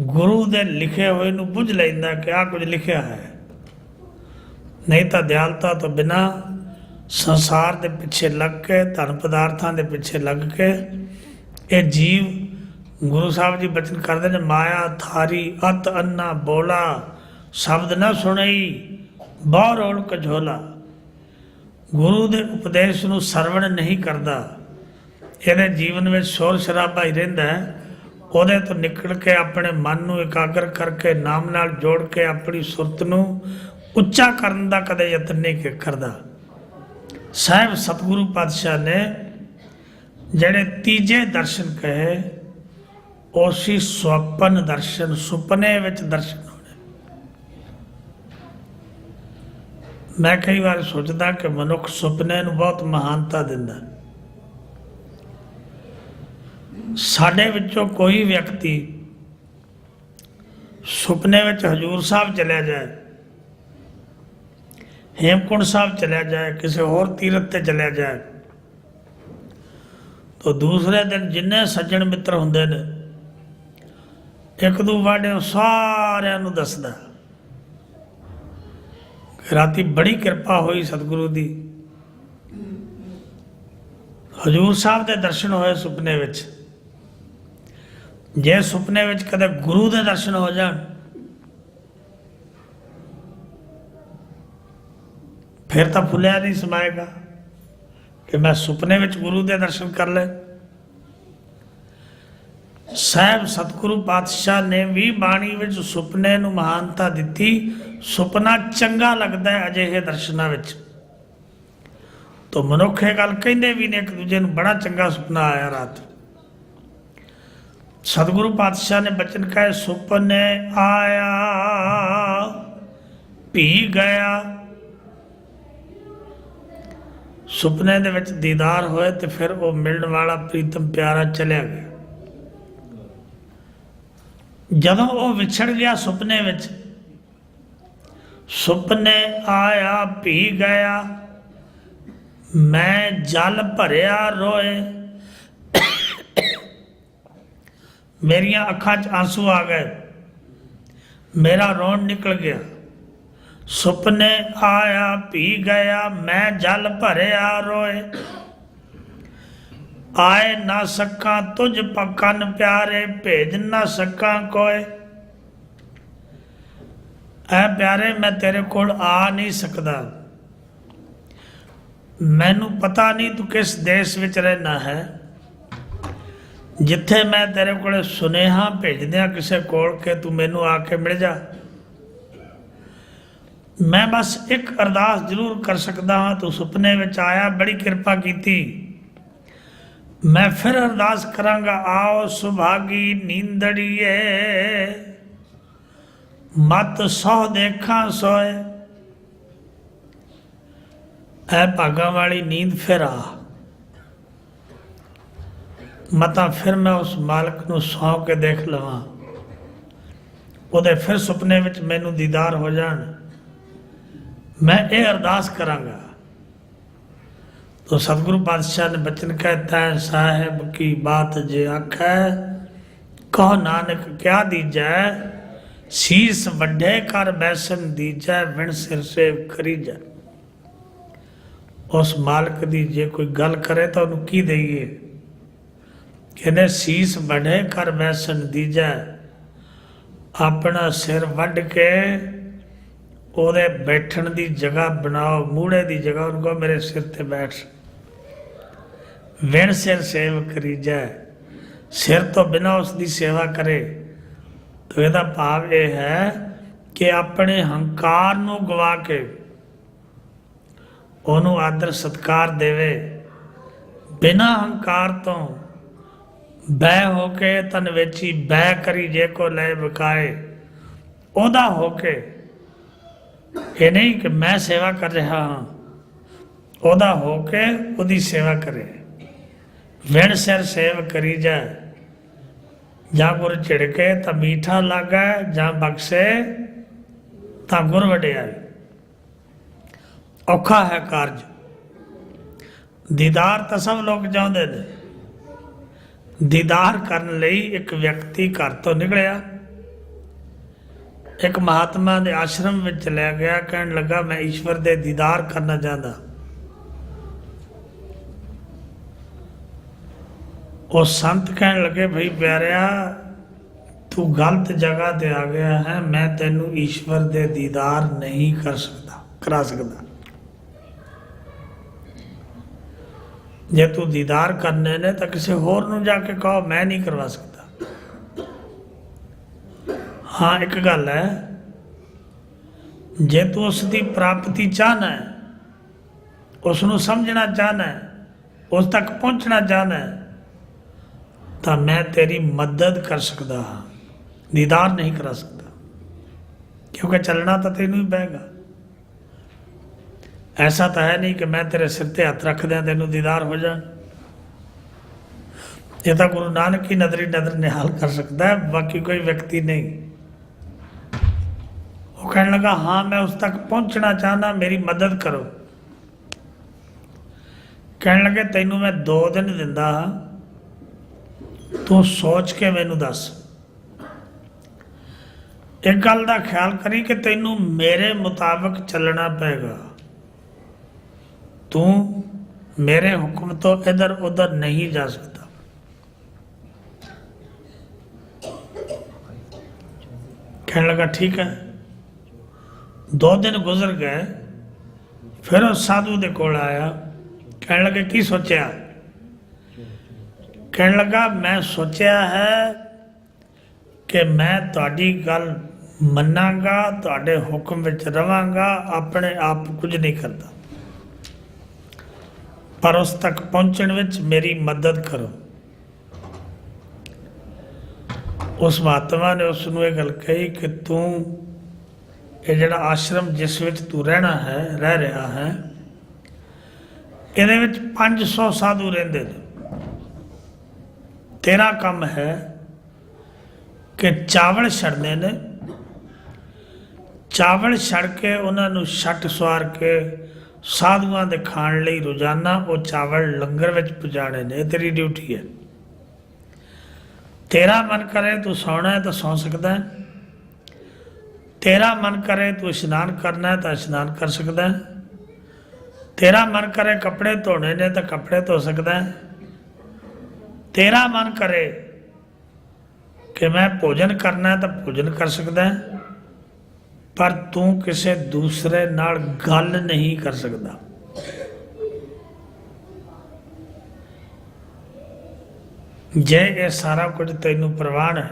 ਗੁਰੂ ਦੇ ਲਿਖੇ ਹੋਏ ਨੂੰ ਬੁੱਝ ਲੈਂਦਾ ਕਿ ਆਹ ਕੁਝ ਲਿਖਿਆ ਹੈ। ਨਹੀਂ ਤਾਂ ਦਿਆਲਤਾ ਤੋਂ ਬਿਨਾਂ ਸੰਸਾਰ ਦੇ ਪਿੱਛੇ ਲੱਗ ਕੇ ਧਨ ਪਦਾਰਥਾਂ ਦੇ ਪਿੱਛੇ ਲੱਗ ਕੇ ਇਹ ਜੀਵ, ਗੁਰੂ ਸਾਹਿਬ ਜੀ ਬਚਨ ਕਰਦੇ ਨੇ, ਮਾਇਆ ਥਾਰੀ ਅਤ ਅੰਨਾ ਬੋਲਾ ਸ਼ਬਦ ਨਾ ਸੁਣਈ ਬਹੁ ਰੋਲ ਕਝੋਲਾ। ਗੁਰੂ ਦੇ ਉਪਦੇਸ਼ ਨੂੰ ਸਰਵਣ ਨਹੀਂ ਕਰਦਾ, ਇਹਦੇ ਜੀਵਨ ਵਿੱਚ ਸ਼ੋਰ ਸ਼ਰਾਬਾ ਹੀ ਰਹਿੰਦਾ। ਉਹਦੇ ਤੋਂ ਨਿਕਲ ਕੇ ਆਪਣੇ ਮਨ ਨੂੰ ਇਕਾਗਰ ਕਰਕੇ ਨਾਮ ਨਾਲ ਜੋੜ ਕੇ ਆਪਣੀ ਸੁਰਤ ਨੂੰ ਉੱਚਾ ਕਰਨ ਦਾ ਕਦੇ ਯਤਨ ਨਹੀਂ ਕਰਦਾ। ਸਾਹਿਬ ਸਤਿਗੁਰੂ ਪਾਤਸ਼ਾਹ ਨੇ ਜਿਹੜੇ ਤੀਜੇ ਦਰਸ਼ਨ ਕਹੇ ਉਹ ਸੀ ਸੁਪਨ ਦਰਸ਼ਨ, ਸੁਪਨੇ ਵਿੱਚ ਦਰਸ਼ਨ ਹੋਣੇ। ਮੈਂ ਕਈ ਵਾਰ ਸੋਚਦਾ ਕਿ ਮਨੁੱਖ ਸੁਪਨੇ ਨੂੰ ਬਹੁਤ ਮਹਾਨਤਾ ਦਿੰਦਾ। ਸਾਡੇ ਵਿੱਚੋਂ ਕੋਈ ਵਿਅਕਤੀ ਸੁਪਨੇ ਵਿੱਚ ਹਜ਼ੂਰ ਸਾਹਿਬ ਚਲਿਆ ਜਾਏ, ਹੇਮਕੁੰਟ ਸਾਹਿਬ ਚਲਿਆ ਜਾਏ, ਕਿਸੇ ਹੋਰ ਤੀਰਥ ਤੇ ਚਲਿਆ ਜਾਏ, ਤਾਂ ਦੂਸਰੇ ਦਿਨ ਜਿੰਨੇ ਸੱਜਣ ਮਿੱਤਰ ਹੁੰਦੇ ਨੇ ਇੱਕ ਦੋ ਵਾਢਿਆਂ ਸਾਰਿਆਂ ਨੂੰ ਦੱਸਦਾ ਕਿ ਰਾਤੀ ਬੜੀ ਕਿਰਪਾ ਹੋਈ ਸਤਿਗੁਰੂ ਦੀ, ਹਜ਼ੂਰ ਸਾਹਿਬ ਦੇ ਦਰਸ਼ਨ ਹੋਏ ਸੁਪਨੇ ਵਿੱਚ। ਜੇ ਸੁਪਨੇ ਵਿੱਚ ਕਦੇ ਗੁਰੂ ਦੇ ਦਰਸ਼ਨ ਹੋ ਜਾਣ ਫਿਰ ਤਾਂ ਫੁੱਲਿਆ ਨਹੀਂ ਸਮਾਏਗਾ ਕਿ ਮੈਂ ਸੁਪਨੇ ਵਿੱਚ ਗੁਰੂ ਦੇ ਦਰਸ਼ਨ ਕਰ ਲਏ। ਸਾਹਿਬ ਸਤਿਗੁਰੂ ਪਾਤਸ਼ਾਹ ਨੇ ਵੀ ਬਾਣੀ ਵਿੱਚ ਸੁਪਨੇ ਨੂੰ ਮਹਾਨਤਾ ਦਿੱਤੀ। ਸੁਪਨਾ ਚੰਗਾ ਲੱਗਦਾ ਹੈ ਅਜਿਹੇ ਦਰਸ਼ਨਾਂ ਵਿੱਚ। ਤਾਂ ਮਨੁੱਖ ਇਹ ਗੱਲ ਕਹਿੰਦੇ ਵੀ ਨੇ ਇੱਕ ਦੂਜੇ ਨੂੰ, ਬੜਾ ਚੰਗਾ ਸੁਪਨਾ ਆਇਆ ਰਾਤ। ਸਤਿਗੁਰੂ ਪਾਤਸ਼ਾਹ ਨੇ ਬਚਨ ਕਹੇ, ਸੁਪਨੇ ਆਇਆ ਭੀ ਗਿਆ। ਸੁਪਨੇ ਦੇ ਵਿੱਚ ਦੀਦਾਰ ਹੋਏ ਤੇ ਫਿਰ ਉਹ ਮਿਲਣ ਵਾਲਾ ਪ੍ਰੀਤਮ ਪਿਆਰਾ ਚਲਿਆ ਗਿਆ। ਜਦੋਂ ਉਹ ਵਿਛੜ ਗਿਆ ਸੁਪਨੇ ਵਿੱਚ, ਸੁਪਨੇ ਆਇਆ ਭੀ ਗਿਆ, ਮੈਂ ਜਲ ਭਰਿਆ ਰੋਏ। ਮੇਰੀਆਂ ਅੱਖਾਂ 'ਚ ਆਂਸੂ ਆ ਗਏ, ਮੇਰਾ ਰੋਣ ਨਿਕਲ ਗਿਆ। ਸੁਪਨੇ ਆਇਆ ਭੀ ਗਿਆ, ਮੈਂ ਜਲ ਭਰਿਆ ਰੋਏ। ਆਏ ਨਾ ਸਕਾਂ ਤੁਝ ਪਕਨ ਪਿਆਰੇ, ਭੇਜ ਨਾ ਸਕਾਂ ਕੋਏ। ਐ ਪਿਆਰੇ ਮੈਂ ਤੇਰੇ ਕੋਲ ਆ ਨਹੀਂ ਸਕਦਾ, ਮੈਨੂੰ ਪਤਾ ਨਹੀਂ ਤੂੰ ਕਿਸ ਦੇਸ਼ ਵਿੱਚ ਰਹਿਣਾ ਹੈ। ਜਿੱਥੇ ਮੈਂ ਤੇਰੇ ਕੋਲ ਸੁਨੇਹਾ ਭੇਜਦਿਆਂ ਕਿਸੇ ਕੋਲ ਕਿ ਤੂੰ ਮੈਨੂੰ ਆ ਕੇ ਮਿਲ ਜਾ। ਮੈਂ ਬਸ ਇੱਕ ਅਰਦਾਸ ਜ਼ਰੂਰ ਕਰ ਸਕਦਾ ਹਾਂ, ਤੂੰ ਸੁਪਨੇ ਵਿੱਚ ਆਇਆ, ਬੜੀ ਕਿਰਪਾ ਕੀਤੀ। ਮੈਂ ਫਿਰ ਅਰਦਾਸ ਕਰਾਂਗਾ, ਆਓ ਸੁਭਾਗੀ ਨੀਂਦੜੀਏ, ਮਤ ਸਹੁ ਦੇਖਾਂ ਸੋਏ। ਐ ਭਾਗਾਂ ਵਾਲੀ ਨੀਂਦ ਫਿਰ ਆ, ਮਤਾਂ ਫਿਰ ਮੈਂ ਉਸ ਮਾਲਕ ਨੂੰ ਸੌਂ ਕੇ ਦੇਖ ਲਵਾਂ, ਉਹਦੇ ਫਿਰ ਸੁਪਨੇ ਵਿੱਚ ਮੈਨੂੰ ਦੀਦਾਰ ਹੋ ਜਾਣ। मैं ये अरदास करांगा। तो सतगुरु पातशाह ने बचन कहता है, साहेब की बात जे आखै, कहो नानक क्या दीजै, शीस वड्ढे कर बैसन दीजै, विण सिर सेव करीजै। उस मालिक दी जे कोई गल करे तो उन्होंने की दईए, कहने शीस वड्ढे कर बैसन दीजै, अपना सिर वड्ढ के ਉਹਦੇ ਬੈਠਣ ਦੀ ਜਗ੍ਹਾ ਬਣਾਓ, ਮੂੜੇ ਦੀ ਜਗ੍ਹਾ, ਉਹਨੂੰ ਕਹੋ ਮੇਰੇ ਸਿਰ ਤੇ ਬੈਠ। ਵਿਣ ਸਿਰ ਸੇਵ ਕਰੀਜੈ, ਸਿਰ ਤੋਂ ਬਿਨਾਂ ਉਸ ਦੀ ਸੇਵਾ ਕਰੇ। ਤਾਂ ਇਹਦਾ ਭਾਵ ਇਹ ਹੈ ਕਿ ਆਪਣੇ ਹੰਕਾਰ ਨੂੰ ਗਵਾ ਕੇ ਉਹਨੂੰ ਆਦਰ ਸਤਿਕਾਰ ਦੇਵੇ। ਬਿਨਾਂ ਹੰਕਾਰ ਤੋਂ ਬੈ ਹੋ ਕੇ ਤਨ ਵੇਚੀ ਬੈ ਕਰੀ ਜੇ ਕੋ ਲੈ ਵਿਕਾਏ, ਉਹਦਾ ਹੋ ਕੇ। ਇਹ ਨਹੀਂ ਕਿ ਮੈਂ ਸੇਵਾ ਕਰ ਰਿਹਾ ਹਾਂ, ਉਹਦਾ ਹੋ ਕੇ ਉਹਦੀ ਸੇਵਾ ਕਰੇ। ਵਿਣ ਸਿਰ ਸੇਵ ਕਰੀ ਜਾ, ਜਾਂ ਗੁਰ ਝਿੜਕੇ ਤਾਂ ਮੀਠਾ ਲਾਗੈ, ਜਾਂ ਬਖਸ਼ੇ ਤਾਂ ਗੁਰ ਵਡਿਆਈ। ਔਖਾ ਹੈ ਕਾਰਜ। ਦੀਦਾਰ ਤਾਂ ਸਭ ਲੋਕ ਚਾਹੁੰਦੇ ਨੇ। ਦੀਦਾਰ ਕਰਨ ਲਈ ਇੱਕ ਵਿਅਕਤੀ ਘਰ ਤੋਂ ਨਿਕਲਿਆ, ਇੱਕ ਮਹਾਤਮਾ ਦੇ ਆਸ਼ਰਮ ਵਿੱਚ ਚਲਿਆ ਗਿਆ, ਕਹਿਣ ਲੱਗਾ ਮੈਂ ਈਸ਼ਵਰ ਦੇ ਦੀਦਾਰ ਕਰਨਾ ਚਾਹੁੰਦਾ। ਉਹ ਸੰਤ ਕਹਿਣ ਲੱਗੇ ਭਈ ਪਿਆਰਿਆ ਤੂੰ ਗਲਤ ਜਗ੍ਹਾ ਤੇ ਆ ਗਿਆ ਹੈ, ਮੈਂ ਤੈਨੂੰ ਈਸ਼ਵਰ ਦੇ ਦੀਦਾਰ ਨਹੀਂ ਕਰਾ ਸਕਦਾ। ਜੇ ਤੂੰ ਦੀਦਾਰ ਕਰਨੇ ਨੇ ਤਾਂ ਕਿਸੇ ਹੋਰ ਨੂੰ ਜਾ ਕੇ ਕਹੋ, ਮੈਂ ਨਹੀਂ ਕਰਵਾ ਸਕਦਾ। ਹਾਂ ਇੱਕ ਗੱਲ ਹੈ, ਜੇ ਤੂੰ ਉਸ ਦੀ ਪ੍ਰਾਪਤੀ ਚਾਹਨਾ ਹੈ, ਉਸ ਨੂੰ ਸਮਝਣਾ ਚਾਹਨਾ ਹੈ, ਉਸ ਤੱਕ ਪਹੁੰਚਣਾ ਚਾਹਨਾ ਹੈ, ਤਾਂ ਮੈਂ ਤੇਰੀ ਮਦਦ ਕਰ ਸਕਦਾ ਹਾਂ, ਦੀਦਾਰ ਨਹੀਂ ਕਰਾ ਸਕਦਾ, ਕਿਉਂਕਿ ਚੱਲਣਾ ਤਾਂ ਤੈਨੂੰ ਹੀ ਪਏਗਾ। ਐਸਾ ਤਾਂ ਹੈ ਨਹੀਂ ਕਿ ਮੈਂ ਤੇਰੇ ਸਿਰ ਤੇ ਹੱਥ ਰੱਖ ਦਿਆਂ ਤੈਨੂੰ ਦੀਦਾਰ ਹੋ ਜਾਣ। ਇਹ ਤਾਂ ਗੁਰੂ ਨਾਨਕ ਹੀ ਨਜ਼ਰੀ ਨਜ਼ਰ ਨਿਹਾਲ ਕਰ ਸਕਦਾ ਹੈ, ਬਾਕੀ ਕੋਈ ਵਿਅਕਤੀ ਨਹੀਂ। ਉਹ ਕਹਿਣ ਲੱਗਾ ਹਾਂ ਮੈਂ ਉਸ ਤੱਕ ਪਹੁੰਚਣਾ ਚਾਹੁੰਦਾ, ਮੇਰੀ ਮਦਦ ਕਰੋ। ਕਹਿਣ ਲੱਗੇ ਤੈਨੂੰ ਮੈਂ 2 ਦਿਨ ਦਿੰਦਾ ਹਾਂ, ਤੂੰ ਸੋਚ ਕੇ ਮੈਨੂੰ ਦੱਸ। ਇੱਕ ਗੱਲ ਦਾ ਖਿਆਲ ਕਰੀ ਕਿ ਤੈਨੂੰ ਮੇਰੇ ਮੁਤਾਬਕ ਚੱਲਣਾ ਪਏਗਾ, ਤੂੰ ਮੇਰੇ ਹੁਕਮ ਤੋਂ ਇੱਧਰ ਉੱਧਰ ਨਹੀਂ ਜਾ ਸਕਦਾ। ਕਹਿਣ ਲੱਗਾ ਠੀਕ ਹੈ। 2 ਦਿਨ ਗੁਜ਼ਰ ਗਏ, ਫਿਰ ਉਹ ਸਾਧੂ ਦੇ ਕੋਲ ਆਇਆ, ਕਹਿਣ ਲੱਗੇ ਕੀ ਸੋਚਿਆ? ਕਹਿਣ ਲੱਗਾ ਮੈਂ ਸੋਚਿਆ ਹੈ ਕਿ ਮੈਂ ਤੁਹਾਡੀ ਗੱਲ ਮੰਨਾਂਗਾ, ਤੁਹਾਡੇ ਹੁਕਮ ਵਿੱਚ ਰਵਾਂਗਾ, ਆਪਣੇ ਆਪ ਕੁਝ ਨਹੀਂ ਕਰਦਾ, ਪਰ ਉਸ ਤੱਕ ਪਹੁੰਚਣ ਵਿੱਚ ਮੇਰੀ ਮਦਦ ਕਰੋ। ਉਸ ਮਹਾਤਮਾ ਨੇ ਉਸ ਨੂੰ ਇਹ ਗੱਲ ਕਹੀ ਕਿ ਤੂੰ ਇਹ ਜਿਹੜਾ ਆਸ਼ਰਮ ਜਿਸ ਵਿੱਚ ਤੂੰ ਰਹਿ ਰਿਹਾ ਹੈ, ਇਹਦੇ ਵਿੱਚ 500 ਸਾਧੂ ਰਹਿੰਦੇ ਨੇ। ਤੇਰਾ ਕੰਮ ਹੈ ਕਿ ਚਾਵਲ ਛੱਡਨੇ ਨੇ, ਚਾਵਲ ਛੱਡ ਕੇ ਉਹਨਾਂ ਨੂੰ ਛੱਟ ਸਵਾਰ ਕੇ ਸਾਧੂਆਂ ਦੇ ਖਾਣ ਲਈ ਰੋਜ਼ਾਨਾ ਉਹ ਚਾਵਲ ਲੰਗਰ ਵਿੱਚ ਪਹੁੰਚਾਉਣੇ ਨੇ। ਇਹ ਤੇਰੀ ਡਿਊਟੀ ਹੈ। ਤੇਰਾ ਮਨ ਕਰੇ ਤੂੰ ਸੌਣਾ ਹੈ ਤਾਂ ਸੌ ਸਕਦਾ ਹੈ, ਤੇਰਾ ਮਨ ਕਰੇ ਤੂੰ ਇਸ਼ਨਾਨ ਕਰਨਾ ਹੈ ਤਾਂ ਇਸ਼ਨਾਨ ਕਰ ਸਕਦਾ ਹੈ, ਤੇਰਾ ਮਨ ਕਰੇ ਕੱਪੜੇ ਧੋਣੇ ਨੇ ਤਾਂ ਕੱਪੜੇ ਧੋ ਸਕਦਾ ਹੈ, ਤੇਰਾ ਮਨ ਕਰੇ ਕਿ ਮੈਂ ਭੋਜਨ ਕਰਨਾ ਹੈ ਤਾਂ ਭੋਜਨ ਕਰ ਸਕਦਾ ਹੈ, ਪਰ ਤੂੰ ਕਿਸੇ ਦੂਸਰੇ ਨਾਲ ਗੱਲ ਨਹੀਂ ਕਰ ਸਕਦਾ। ਜੇ ਇਹ ਸਾਰਾ ਕੁਝ ਤੈਨੂੰ ਪ੍ਰਵਾਨ ਹੈ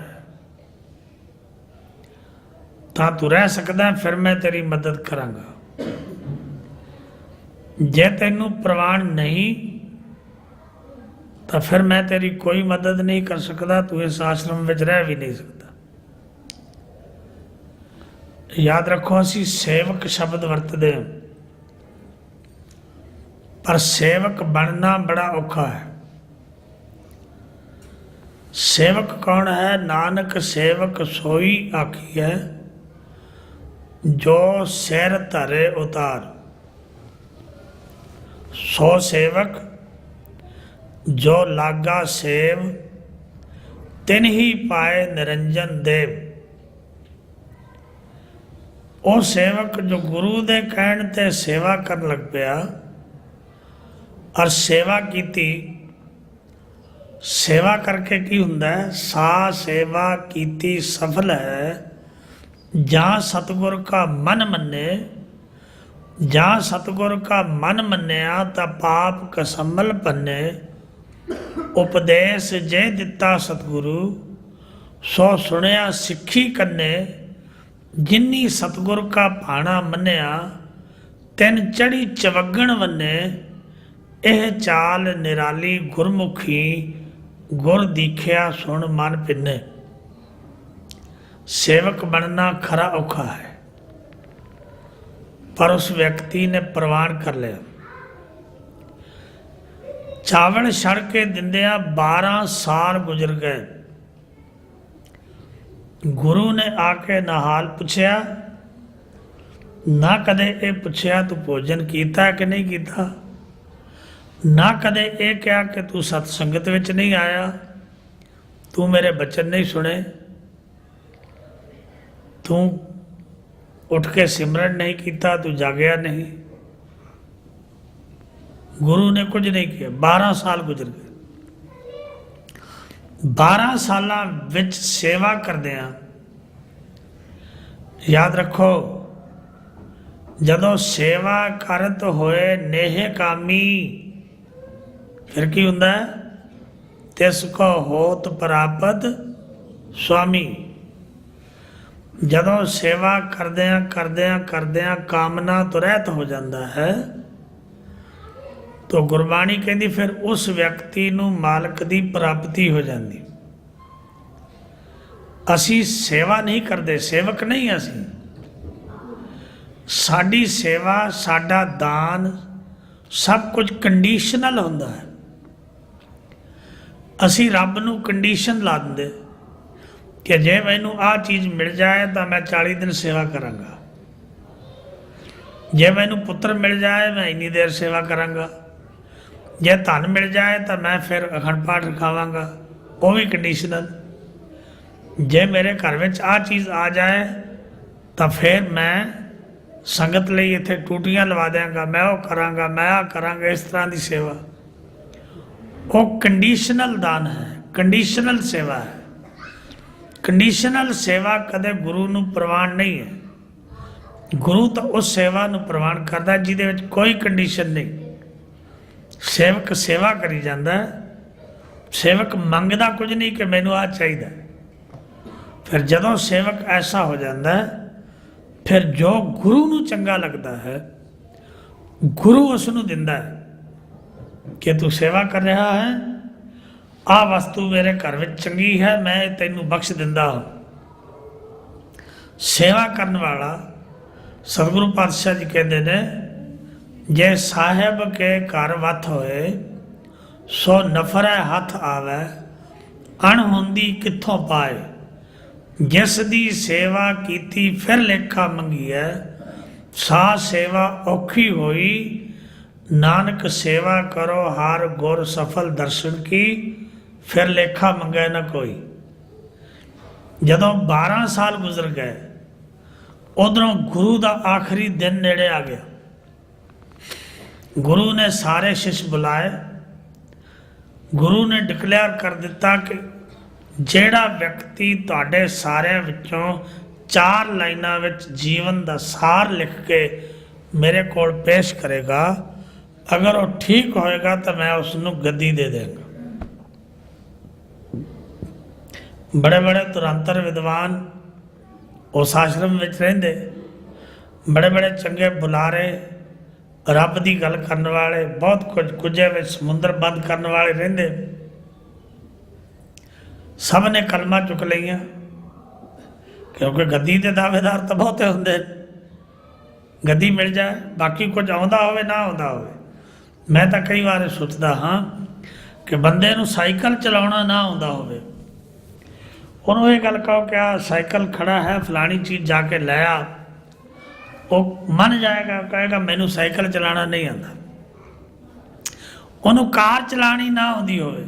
ਤਾਂ ਤੂੰ ਰਹਿ ਸਕਦਾ, ਫਿਰ ਮੈਂ ਤੇਰੀ ਮਦਦ ਕਰਾਂਗਾ। ਜੇ ਤੈਨੂੰ ਪ੍ਰਵਾਨ ਨਹੀਂ ਤਾਂ ਫਿਰ ਮੈਂ ਤੇਰੀ ਕੋਈ ਮਦਦ ਨਹੀਂ ਕਰ ਸਕਦਾ, ਤੂੰ ਇਸ ਆਸ਼ਰਮ ਵਿੱਚ ਰਹਿ ਵੀ ਨਹੀਂ ਸਕਦਾ। ਯਾਦ ਰੱਖੋ ਅਸੀਂ ਸੇਵਕ ਸ਼ਬਦ ਵਰਤਦੇ ਹਾਂ, ਪਰ ਸੇਵਕ ਬਣਨਾ ਬੜਾ ਔਖਾ ਹੈ। ਸੇਵਕ ਕੌਣ ਹੈ? ਨਾਨਕ ਸੇਵਕ ਸੋਈ ਆਖੀਐ ਜੋ ਸਿਰ ਧਰੇ ਉਤਾਰ। ਸੋ ਸੇਵਕ ਜੋ ਲਾਗਾ ਸੇਵ ਤਿਨ ਹੀ ਪਾਏ ਨਿਰੰਜਨ ਦੇਵ। ਉਹ ਸੇਵਕ ਜੋ ਗੁਰੂ ਦੇ ਕਹਿਣ ਤੇ ਸੇਵਾ ਕਰਨ ਲੱਗ ਪਿਆ ਔਰ ਸੇਵਾ ਕੀਤੀ, ਸੇਵਾ ਕਰਕੇ ਕੀ ਹੁੰਦਾ ਹੈ? ਸਾ ਸੇਵਾ ਕੀਤੀ ਸਫਲ ਹੈ ਜਾਂ ਸਤਿਗੁਰ ਕਾ ਮਨ ਮੰਨੇ। ਜਾਂ ਸਤਿਗੁਰ ਕਾ ਮਨ ਮੰਨਿਆ ਤਾਂ ਪਾਪ ਕਸਮਲ ਪੰਨੇ। ਉਪਦੇਸ਼ ਜੇ ਦਿੱਤਾ ਸਤਿਗੁਰੂ ਸੋ ਸੁਣਿਆ ਸਿੱਖੀ ਕੰਨੇ। ਜਿਨੀ ਸਤਿਗੁਰ ਕਾ ਭਾਣਾ ਮੰਨਿਆ ਤਿਨ ਚੜੀ ਚਵਗਣ ਵੰਨੇ। ਇਹ ਚਾਲ ਨਿਰਾਲੀ ਗੁਰਮੁਖੀ ਗੁਰ ਦੀਖਿਆ ਸੁਣ ਮਨ ਪਿੰਨੇ। ਸੇਵਕ ਬਣਨਾ ਖਰਾ ਔਖਾ ਹੈ, ਪਰ ਉਸ ਵਿਅਕਤੀ ਨੇ ਪ੍ਰਵਾਨ ਕਰ ਲਿਆ। ਚਾਵਲ ਛੜ ਕੇ ਦਿੰਦਿਆਂ 12 ਸਾਲ ਗੁਜ਼ਰ ਗਏ। ਗੁਰੂ ਨੇ ਆ ਕੇ ਨਿਹਾਲ ਪੁੱਛਿਆ ਨਾ ਕਦੇ ਇਹ ਪੁੱਛਿਆ ਤੂੰ ਭੋਜਨ ਕੀਤਾ ਕਿ ਨਹੀਂ ਕੀਤਾ, ਨਾ ਕਦੇ ਇਹ ਕਿਹਾ ਕਿ ਤੂੰ ਸਤ ਸੰਗਤ ਵਿੱਚ ਨਹੀਂ ਆਇਆ, ਤੂੰ ਮੇਰੇ ਬਚਨ ਨਹੀਂ ਸੁਣੇ, ਤੂੰ ਉੱਠ ਕੇ ਸਿਮਰਨ ਨਹੀਂ ਕੀਤਾ, ਤੂੰ ਜਾਗਿਆ ਨਹੀਂ। ਗੁਰੂ ਨੇ ਕੁਝ ਨਹੀਂ ਕਿਹਾ। 12 ਸਾਲ ਗੁਜ਼ਰ ਗਏ। 12 ਸਾਲਾਂ ਵਿੱਚ ਸੇਵਾ ਕਰਦਿਆਂ, ਯਾਦ ਰੱਖੋ, ਜਦੋਂ ਸੇਵਾ ਕਰਤ ਹੋਏ ਨੇਹ ਕਾਮੀ, ਫਿਰ ਕੀ ਹੁੰਦਾ? ਤਿਸ ਕੋ ਹੋਤ ਪ੍ਰਾਪਤ ਸੁਆਮੀ। ਜਦੋਂ ਸੇਵਾ ਕਰਦਿਆਂ ਕਰਦਿਆਂ ਕਰਦਿਆਂ ਕਾਮਨਾ ਤੋਂ ਰਹਿਤ ਹੋ ਜਾਂਦਾ ਹੈ, ਤਾਂ ਗੁਰਬਾਣੀ ਕਹਿੰਦੀ ਫਿਰ ਉਸ ਵਿਅਕਤੀ ਨੂੰ ਮਾਲਕ ਦੀ ਪ੍ਰਾਪਤੀ ਹੋ ਜਾਂਦੀ। ਅਸੀਂ ਸੇਵਾ ਨਹੀਂ ਕਰਦੇ, ਸੇਵਕ ਨਹੀਂ ਅਸੀਂ। ਸਾਡੀ ਸੇਵਾ, ਸਾਡਾ ਦਾਨ, ਸਭ ਕੁਝ ਕੰਡੀਸ਼ਨਲ ਹੁੰਦਾ ਹੈ। ਅਸੀਂ ਰੱਬ ਨੂੰ ਕੰਡੀਸ਼ਨ ਲਾ ਦਿੰਦੇ ਕਿ ਜੇ ਮੈਨੂੰ ਆਹ ਚੀਜ਼ ਮਿਲ ਜਾਏ ਤਾਂ ਮੈਂ 40 ਦਿਨ ਸੇਵਾ ਕਰਾਂਗਾ, ਜੇ ਮੈਨੂੰ ਪੁੱਤਰ ਮਿਲ ਜਾਏ ਮੈਂ ਇੰਨੀ ਦੇਰ ਸੇਵਾ ਕਰਾਂਗਾ, ਜੇ ਧਨ ਮਿਲ ਜਾਏ ਤਾਂ ਮੈਂ ਫਿਰ ਅਖੰਡ ਪਾਠ ਰਖਾਵਾਂਗਾ, ਉਹ ਵੀ ਕੰਡੀਸ਼ਨਲ। ਜੇ ਮੇਰੇ ਘਰ ਵਿੱਚ ਆਹ ਚੀਜ਼ ਆ ਜਾਏ ਤਾਂ ਫਿਰ ਮੈਂ ਸੰਗਤ ਲਈ ਇੱਥੇ ਟੂਟੀਆਂ ਲਵਾ ਦਿਆਂਗਾ, ਮੈਂ ਉਹ ਕਰਾਂਗਾ, ਮੈਂ ਆਹ ਕਰਾਂਗਾ। ਇਸ ਤਰ੍ਹਾਂ ਦੀ ਸੇਵਾ ਉਹ ਕੰਡੀਸ਼ਨਲ ਦਾਨ ਹੈ, ਕੰਡੀਸ਼ਨਲ ਸੇਵਾ ਹੈ। ਕੰਡੀਸ਼ਨਲ ਸੇਵਾ ਕਦੇ ਗੁਰੂ ਨੂੰ ਪ੍ਰਵਾਨ ਨਹੀਂ ਹੈ। ਗੁਰੂ ਤਾਂ ਉਸ ਸੇਵਾ ਨੂੰ ਪ੍ਰਵਾਨ ਕਰਦਾ ਜਿਹਦੇ ਵਿੱਚ ਕੋਈ ਕੰਡੀਸ਼ਨ ਨਹੀਂ। ਸੇਵਕ ਸੇਵਾ ਕਰੀ ਜਾਂਦਾ, ਸੇਵਕ ਮੰਗਦਾ ਕੁਝ ਨਹੀਂ ਕਿ ਮੈਨੂੰ ਆਹ ਚਾਹੀਦਾ। ਫਿਰ ਜਦੋਂ ਸੇਵਕ ਐਸਾ ਹੋ ਜਾਂਦਾ, ਫਿਰ ਜੋ ਗੁਰੂ ਨੂੰ ਚੰਗਾ ਲੱਗਦਾ ਹੈ, ਗੁਰੂ ਉਸ ਨੂੰ ਦਿੰਦਾ ਹੈ ਕਿ ਤੂੰ ਸੇਵਾ ਕਰ ਰਿਹਾ ਹੈ, ਆਹ ਵਸਤੂ ਮੇਰੇ ਘਰ ਵਿੱਚ ਚੰਗੀ ਹੈ, ਮੈਂ ਤੈਨੂੰ ਬਖਸ਼ ਦਿੰਦਾ ਹਾਂ। ਸੇਵਾ ਕਰਨ ਵਾਲਾ, ਸਤਿਗੁਰੂ ਪਾਤਸ਼ਾਹ ਜੀ ਕਹਿੰਦੇ ਨੇ, ਜੇ ਸਾਹਿਬ ਕੇ ਘਰ ਵਤ ਹੋਏ, ਸੋ ਨਫਰੈ ਹੱਥ ਆਵੈ, ਅਣਹੋਂਦੀ ਕਿੱਥੋਂ ਪਾਏ। ਜਿਸ ਦੀ ਸੇਵਾ ਕੀਤੀ ਫਿਰ ਲੇਖਾ ਮੰਗੀਐ, ਸਾ ਸੇਵਾ ਔਖੀ ਹੋਈ। ਨਾਨਕ ਸੇਵਾ ਕਰੋ ਹਰ ਗੁਰ ਸਫਲ ਦਰਸ਼ਨ ਕੀ, ਫਿਰ ਲੇਖਾ ਮੰਗੇ ਨਾ ਕੋਈ। ਜਦੋਂ 12 ਸਾਲ ਗੁਜ਼ਰ ਗਏ, ਉਧਰੋਂ ਗੁਰੂ ਦਾ ਆਖਰੀ ਦਿਨ ਨੇੜੇ ਆ ਗਿਆ। ਗੁਰੂ ਨੇ ਸਾਰੇ ਸ਼ਿਸ਼ ਬੁਲਾਏ। ਗੁਰੂ ਨੇ ਡਿਕਲੇਅਰ ਕਰ ਦਿੱਤਾ ਕਿ ਜਿਹੜਾ ਵਿਅਕਤੀ ਤੁਹਾਡੇ ਸਾਰਿਆਂ ਵਿੱਚੋਂ 4 ਲਾਈਨਾਂ ਵਿੱਚ ਜੀਵਨ ਦਾ ਸਾਰ ਲਿਖ ਕੇ ਮੇਰੇ ਕੋਲ ਪੇਸ਼ ਕਰੇਗਾ, ਅਗਰ ਉਹ ਠੀਕ ਹੋਏਗਾ ਤਾਂ ਮੈਂ ਉਸ ਨੂੰ ਗੱਦੀ ਦੇ ਦੇਵਾਂਗਾ। ਬੜੇ ਬੜੇ ਤੁਰੰਤਰ ਵਿਦਵਾਨ ਉਸ ਆਸ਼ਰਮ ਵਿੱਚ ਰਹਿੰਦੇ, ਬੜੇ ਬੜੇ ਚੰਗੇ ਬੁਲਾਰੇ, ਰੱਬ ਦੀ ਗੱਲ ਕਰਨ ਵਾਲੇ, ਬਹੁਤ ਕੁਝ ਕੁਝੇ ਵਿੱਚ ਸਮੁੰਦਰ ਬੰਦ ਕਰਨ ਵਾਲੇ ਰਹਿੰਦੇ। ਸਭ ਨੇ ਕਲਮਾ ਚੁੱਕ ਲਈਆਂ, ਕਿਉਂਕਿ ਗੱਦੀ ਦੇ ਦਾਅਵੇਦਾਰ ਤਾਂ ਬਹੁਤੇ ਹੁੰਦੇ। ਗੱਦੀ ਮਿਲ ਜਾਏ, ਬਾਕੀ ਕੁਝ ਆਉਂਦਾ ਹੋਵੇ ਨਾ ਆਉਂਦਾ ਹੋਵੇ। ਮੈਂ ਤਾਂ ਕਈ ਵਾਰ ਸੋਚਦਾ ਹਾਂ ਕਿ ਬੰਦੇ ਨੂੰ ਸਾਈਕਲ ਚਲਾਉਣਾ ਨਾ ਆਉਂਦਾ ਹੋਵੇ, ਉਹਨੂੰ ਇਹ ਗੱਲ ਕਹੋ ਕਿ ਆਹ ਸਾਈਕਲ ਖੜਾ ਹੈ, ਫਲਾਣੀ ਚੀਜ਼ ਜਾ ਕੇ ਲੈ ਆ, ਉਹ ਮੰਨ ਜਾਏਗਾ, ਕਹੇਗਾ ਮੈਨੂੰ ਸਾਈਕਲ ਚਲਾਉਣਾ ਨਹੀਂ ਆਉਂਦਾ। ਉਹਨੂੰ ਕਾਰ ਚਲਾਉਣੀ ਨਾ ਆਉਂਦੀ ਹੋਵੇ,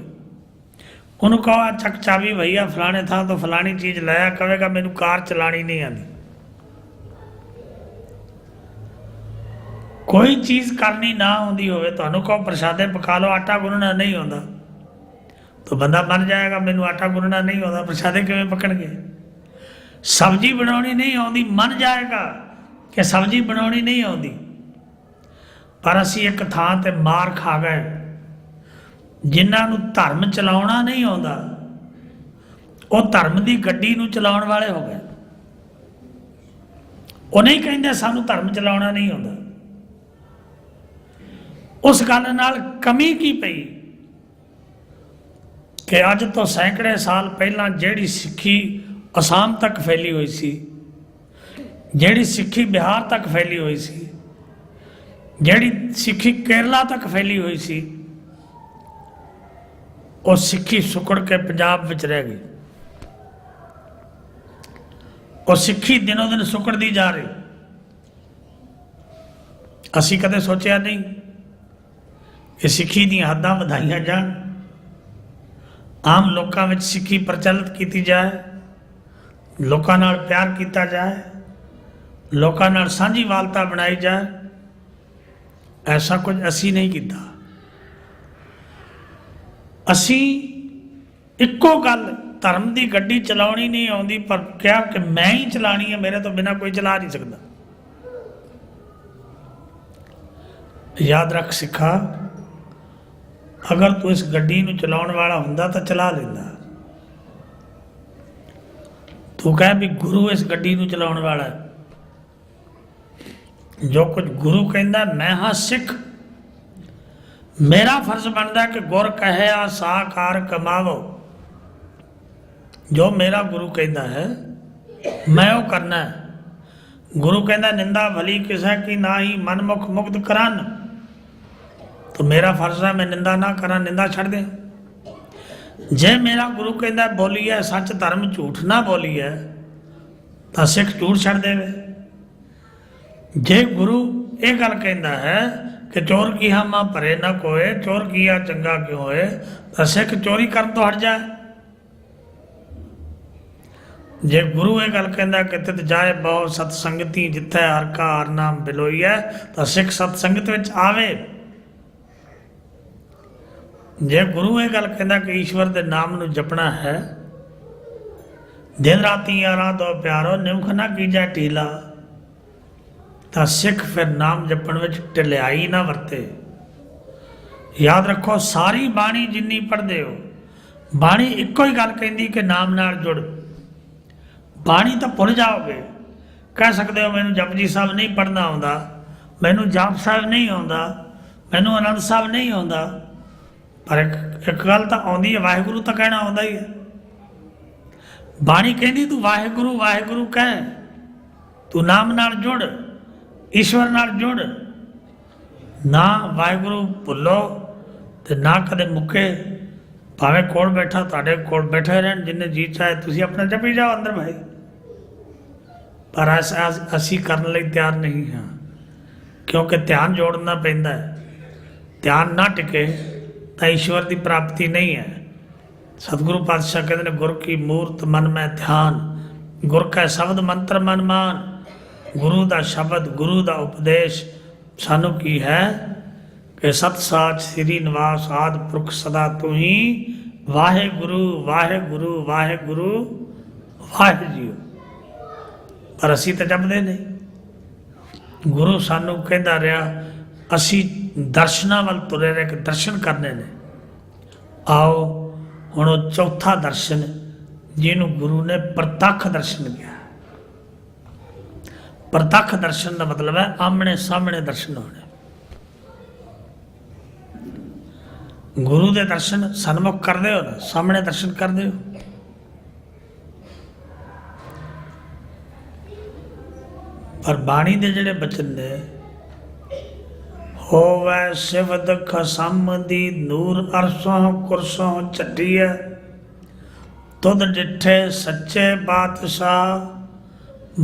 ਉਹਨੂੰ ਕਹੋ ਆ ਚੱਕ ਚਾਬੀ ਭਈਆ ਫਲਾਣੇ ਥਾਂ ਤੋਂ ਫਲਾਣੀ ਚੀਜ਼ ਲੈ ਆ, ਕਹੇਗਾ ਮੈਨੂੰ ਕਾਰ ਚਲਾਉਣੀ ਨਹੀਂ ਆਉਂਦੀ। ਕੋਈ ਚੀਜ਼ ਕਰਨੀ ਨਾ ਆਉਂਦੀ ਹੋਵੇ, ਤੁਹਾਨੂੰ ਕਹੋ ਪ੍ਰਸ਼ਾਦੇ ਪਕਾ ਲਓ, ਆਟਾ ਗੁੰਨਣਾ ਨਹੀਂ ਆਉਂਦਾ, ਤਾਂ ਬੰਦਾ ਮੰਨ ਜਾਏਗਾ ਮੈਨੂੰ ਆਟਾ ਗੁੰਨਣਾ ਨਹੀਂ ਆਉਂਦਾ, ਪ੍ਰਸ਼ਾਦੇ ਕਿਵੇਂ ਪਕਣਗੇ। ਸਬਜ਼ੀ ਬਣਾਉਣੀ ਨਹੀਂ ਆਉਂਦੀ, ਮੰਨ ਜਾਏਗਾ ਕਿ ਸਬਜ਼ੀ ਬਣਾਉਣੀ ਨਹੀਂ ਆਉਂਦੀ। ਪਰ ਅਸੀਂ ਇੱਕ ਥਾਂ ਤੇ ਮਾਰ ਖਾ ਗਏ, ਜਿਨ੍ਹਾਂ ਨੂੰ ਧਰਮ ਚਲਾਉਣਾ ਨਹੀਂ ਆਉਂਦਾ, ਉਹ ਧਰਮ ਦੀ ਗੱਡੀ ਨੂੰ ਚਲਾਉਣ ਵਾਲੇ ਹੋ ਗਏ। ਉਹ ਨਹੀਂ ਕਹਿੰਦੇ ਸਾਨੂੰ ਧਰਮ ਚਲਾਉਣਾ ਨਹੀਂ ਆਉਂਦਾ। ਉਸ ਗੱਲ ਨਾਲ ਕਮੀ ਕੀ ਪਈ ਕਿ ਅੱਜ ਤੋਂ ਸੈਂਕੜੇ ਸਾਲ ਪਹਿਲਾਂ ਜਿਹੜੀ ਸਿੱਖੀ ਅਸਾਮ ਤੱਕ ਫੈਲੀ ਹੋਈ ਸੀ, ਜਿਹੜੀ ਸਿੱਖੀ ਬਿਹਾਰ ਤੱਕ ਫੈਲੀ ਹੋਈ ਸੀ, ਜਿਹੜੀ ਸਿੱਖੀ ਕੇਰਲਾ ਤੱਕ ਫੈਲੀ ਹੋਈ ਸੀ, ਉਹ ਸਿੱਖੀ ਸੁਕੜ ਕੇ ਪੰਜਾਬ ਵਿੱਚ ਰਹਿ ਗਈ। ਉਹ ਸਿੱਖੀ ਦਿਨੋਂ ਦਿਨ ਸੁਕੜਦੀ ਜਾ ਰਹੀ। ਅਸੀਂ ਕਦੇ ਸੋਚਿਆ ਨਹੀਂ ਕਿ ਸਿੱਖੀ ਦੀਆਂ ਹੱਦਾਂ ਵਧਾਈਆਂ ਜਾਣ, ਆਮ ਲੋਕਾਂ ਵਿੱਚ ਸਿੱਖੀ ਪ੍ਰਚਲਿਤ ਕੀਤੀ ਜਾਏ, ਲੋਕਾਂ ਨਾਲ ਪਿਆਰ ਕੀਤਾ ਜਾਏ, ਲੋਕਾਂ ਨਾਲ ਸਾਂਝੀਵਾਲਤਾ ਬਣਾਈ ਜਾਏ। ਐਸਾ ਕੁਝ ਅਸੀਂ ਨਹੀਂ ਕੀਤਾ। ਅਸੀਂ ਇੱਕੋ ਗੱਲ, ਧਰਮ ਦੀ ਗੱਡੀ ਚਲਾਉਣੀ ਨਹੀਂ ਆਉਂਦੀ, ਪਰ ਕਿਹਾ ਕਿ ਮੈਂ ਹੀ ਚਲਾਣੀ ਹੈ, ਮੇਰੇ ਤੋਂ ਬਿਨਾਂ ਕੋਈ ਚਲਾ ਨਹੀਂ ਸਕਦਾ। ਯਾਦ ਰੱਖ ਸਿੱਖਾ, ਅਗਰ ਤੂੰ ਇਸ ਗੱਡੀ ਨੂੰ ਚਲਾਉਣ ਵਾਲਾ ਹੁੰਦਾ ਤਾਂ ਚਲਾ ਲੈਂਦਾ। ਤੂੰ ਕਹਿ ਵੀ ਗੁਰੂ ਇਸ ਗੱਡੀ ਨੂੰ ਚਲਾਉਣ ਵਾਲਾ ਹੈ। ਜੋ ਕੁਝ ਗੁਰੂ ਕਹਿੰਦਾ, ਮੈਂ ਹਾਂ ਸਿੱਖ, ਮੇਰਾ ਫਰਜ਼ ਬਣਦਾ ਕਿ ਗੁਰ ਕਹਿਆ ਸਾਕਾਰ ਕਮਾਵੋ। ਜੋ ਮੇਰਾ ਗੁਰੂ ਕਹਿੰਦਾ ਹੈ ਮੈਂ ਉਹ ਕਰਨਾ ਹੈ। ਗੁਰੂ ਕਹਿੰਦਾ ਨਿੰਦਾ ਭਲੀ ਕਿਸੇ ਕੀ ਨਾ ਹੀ ਮਨਮੁਖ ਮੁਕਤ ਕਰਨ, तो मेरा फर्ज है मैं निंदा ना करा, निंदा छड़ दे। जे मेरा गुरु कहता बोली है सच धर्म झूठ ना बोली है तो सिख झूठ छड़ देवे। जे गुरु ये गल कहता है कि चोर की हम मां भरे ना कोए, चोर किया चंगा क्यों होए, तो सिख चोरी कर तो हट जाए। जे गुरु ये गल कहता कि तित जाए बहु सतसंगती जिथे हर का हर नाम बिलोई है, तो सिख सतसंगत विच आवे। जे गुरु ये गल कहता कि ईश्वर के नाम नू जपना है, दिन राती यारा दो प्यारो निमख ना कीजा टीला, तो सिख फिर नाम जपण विच ढिलाई ना वरते। याद रखो, सारी बाणी जिन्नी पढ़दे हो, बाणी इक्को ही गल कहती कि नाम नाल जुड़। बाणी तो भुल जाओगे, कह सकते हो मैनू जपजी साहब नहीं पढ़ना आउंदा, मैनू जाप साहब नहीं आउंदा, मैनू आनंद साहब नहीं आउंदा, पर एक गल तो आउंदी है, वाहिगुरु तो कहना आउंदा ही है। बाणी कहती तू वाहिगुरु वाहिगुरु कह, तू नाम नाल जुड़, ईश्वर नाल जुड़। ना वाहिगुरु भुलो ते ना कदे मुके, भावें कोल बैठा तुहाडे कोल बैठे रहन, जिन्ने जी चाहे तुसीं अपना जपी जाओ अंदर भाई। पर असीं करन लई तैयार नहीं हाँ, क्योंकि ध्यान जोड़ना पैंदा है। ध्यान ना टिके तो ईश्वर की प्राप्ति नहीं है। सतगुरु पातशाह कहते हैं गुर की मूर्त मन में ध्यान, गुर का शब्द मंत्र मन मान। गुरु का शब्द गुरु का उपदेश सानू की है कि सतसाच श्री निवास आदि पुरख सदा तू ही, वाहे गुरु वाहे गुरु वाहे गुरु वाहे जियो। पर असी तो जपदे नहीं। गुरु सानू कहता रहा, असी दर्शना वाल तुरे रहे कि दर्शन करने ने। आओ हुण चौथा दर्शन जिन्हों गुरु ने प्रतख दर्शन किया। प्रतख दर्शन का मतलब है आमने सामने दर्शन होने। गुरु के दर्शन सन्मुख कर दे हो ना, सामने दर्शन कर दे हो। पर बाणी के जिहड़े बचन ने, होवै सिवद खसम दी नूर अरसों कुरसों चटिया, तुद डिठे सच्चे बादशाह,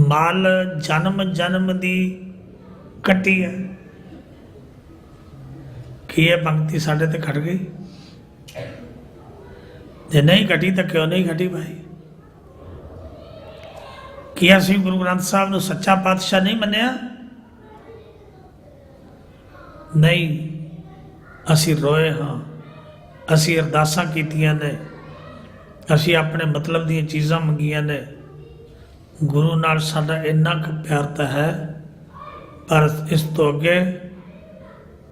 माल जन्म जन्म दी कटी है। कि यह पंक्ति साढ़े ते खट गई? जे नहीं घटी तो क्यों नहीं घटी भाई? कि असीं गुरु ग्रंथ साहब नूं सच्चा पातशाह नहीं मन्निया? नहीं, असी रोए हाँ, असी अरदासां कीतियां ने, असी अपने मतलब दी चीज़ां मंगियां ने। गुरु नाल साडा इन्ना क प्यार तो है, पर इस तो अगे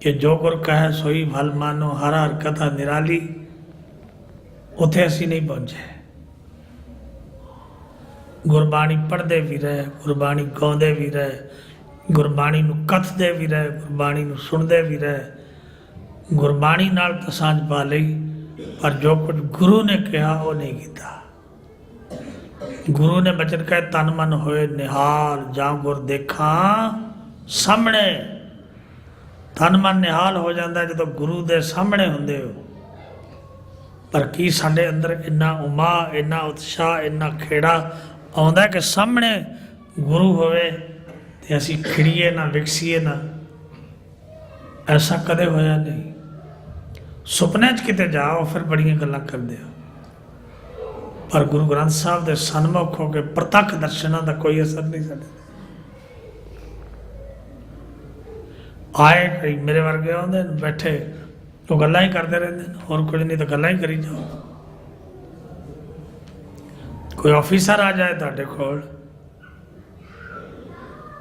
कि जो गुर कहे सोई भल मानो, हर हर कथा निराली, उत्थे असी नहीं पहुँचे। गुरबाणी पढ़ते भी रहे, गुरबाणी गाउंदे भी रहे, गुरबाणी नूं कथदे भी रहे, गुरबाणी नूं सुनदे भी रहे, गुरबाणी नाल तो सांझ पा लई, पर जो कुछ गुरु ने कहा वो नहीं किया। गुरु ने बचन कहे तन मन होए निहाल, जां गुर देखा सामने। तन मन निहाल हो जाता जो गुरु दे सामने हुंदे हो। पर की साडे अंदर इन्ना उमा, इन्ना उत्साह, इन्ना खेड़ा आउंदा कि सामने गुरु होवे ते असी खिड़िए ना, विकसीए ना। ऐसा कदे होया नहीं। सुपने च किते जाओ फिर बड़ियां गल्लां करदे हो, पर गुरु ग्रंथ साहब के सन्मुख हो के प्रतੱਖ दर्शनों का कोई असर नहीं साडे आए। कई मेरे वर्गे आउंदे ने बैठे तो गल्लां ही करते रहंदे ने, होर कुछ नहीं तो गल्लां ही करी जाओ। कोई ऑफिसर आ जाए तुहाडे कोल,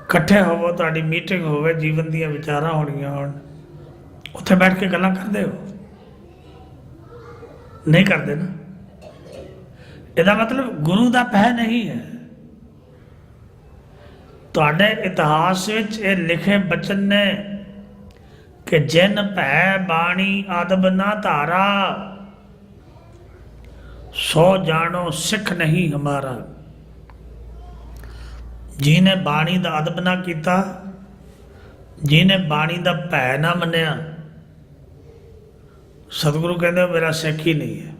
इकट्ठे होवो, तुहाडी मीटिंग होवे, जीवन दीयां विचारां होणीआं होण, उत्थे बैठ के गल्लां करदे हो? नहीं करते ना। ਇਹਦਾ मतलब गुरु का भय नहीं है। तुहाडे इतिहास विच ये लिखे बचन ने कि जिन भय बाणी अदब ना धारा, सो जानो सिख नहीं हमारा। जिने बाणी का अदब ना किया, जिने बाणी का भय ना मनिया, सतगुरु कहते मेरा सिख ही नहीं है।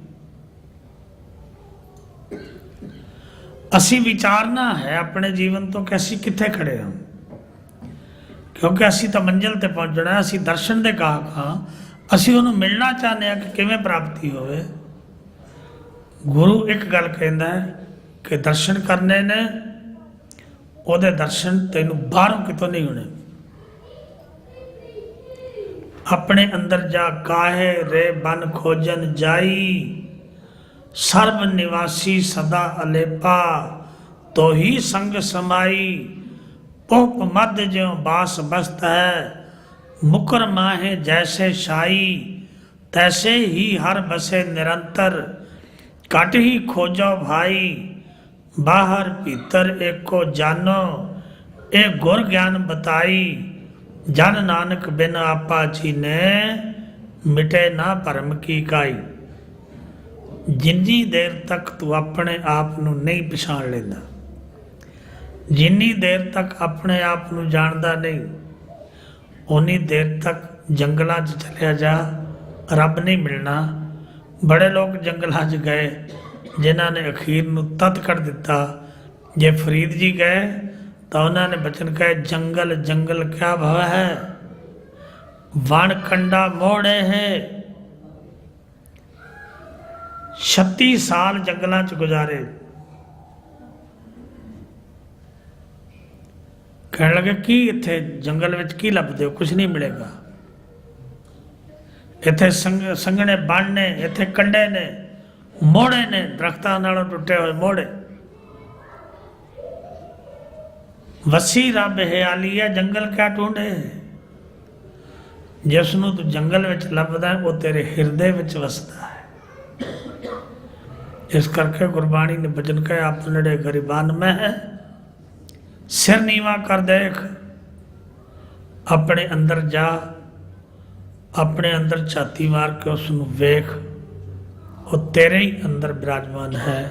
असी विचारना है अपने जीवन तो कि असी कित्थे खड़े हाँ, क्योंकि असी तो मंजिल ते पहुँचना है, असी दर्शन दे गाहक हाँ, असी उन्होंने मिलना चाहते हैं कि किवें प्राप्ति होवे। गुरु एक गल कहता है कि दर्शन करने ने, ओदे दर्शन तेनू बाहरों कितों नहीं होने। अपने अंदर जा काहे रे बन खोजन जाई, सर्व निवासी सदा अलेपा, तो ही संग समाई, पुप मध्य ज्यों बास बस्त है, मुकर माहे जैसे शाई, तैसे ही हर बसे निरंतर, कट ही खोजो भाई, बाहर भीतर एको जानो, एक गुर ज्ञान बताई, जन नानक बिन आपा जी ने, मिटे ना भरम की काई। जिन्नी देर तक तू अपने आप नू नहीं पछाण लेंदा, जिन्नी देर तक अपने आप नू जानदा नहीं, उन्नी देर तक जंगलों च चलिया जा, रब नहीं मिलना। बड़े लोग जंगलों च गए जिन्हों ने अखीर नू तत कर दिता। जे फरीद जी गए तो उन्होंने बचन कहे, जंगल जंगल क्या भव है, वण कंडा मोड़े है। 36 साल जंगलों च गुजारे। कहने लगे की इत्थे जंगल विच की लभदे हो, कुछ नहीं मिलेगा। इत्थे संघने बण ने, इत्थे कंडे ने, मोड़े ने, दरख्तां नालों टुटे हुए मोड़े। वसी रब हयाली है, जंगल क्या ढूंढे। जिसनों तू जंगल विच लभदा है, वो तेरे हिरदे विच वसदा है। इस करके गुरबाणी ने बचन कहे, अपने गरीबान में है, सिर नीवा कर देख, अपने अंदर जा, अपने अंदर छाती मार के उसनू वेख, वो तेरे ही अंदर विराजमान है।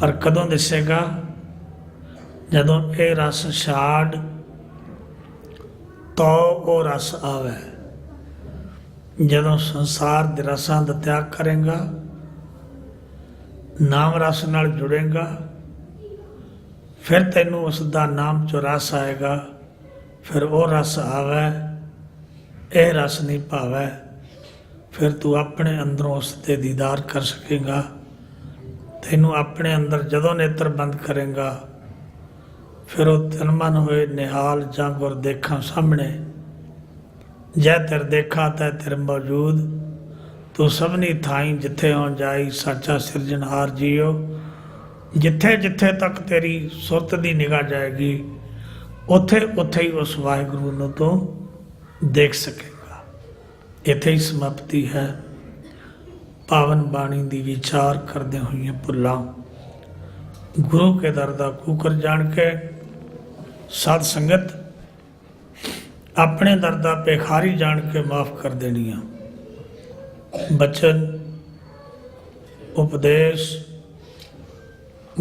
पर कदों दिसेगा, जदों ये रस छाड़ तो वो रस आवे। जदों संसार दे रसां दा त्याग करेगा, नाम रस नाल जुड़ेगा, फिर तेनू उसका नाम चो रस आएगा, फिर वो रस आवे, यह रस नहीं भावे, फिर तू अपने अंदरों उसके दीदार कर सकेगा। तेनू अपने अंदर जदों नेत्र बंद करेगा, फिर वो तन मन होए निहाल जां गुर देखा सामने, जै तेर देखा तै तेर मौजूद, तू सबनी थाई जिथे हो जाई, सच्चा सिरजनहार जियो। जिथे जिथे तक तेरी सुरत की निगाह जाएगी, उथे उथे ही उस वाहिगुरू नूं तू देख सकेगा। इथे ही समाप्ति है। पावन बाणी दी विचार करदे हुए भुल्लां गुरु के दर दा कूकर जान के, साध संगत अपने दर दा बेखारी जान के माफ़ कर देनिया। बचन उपदेश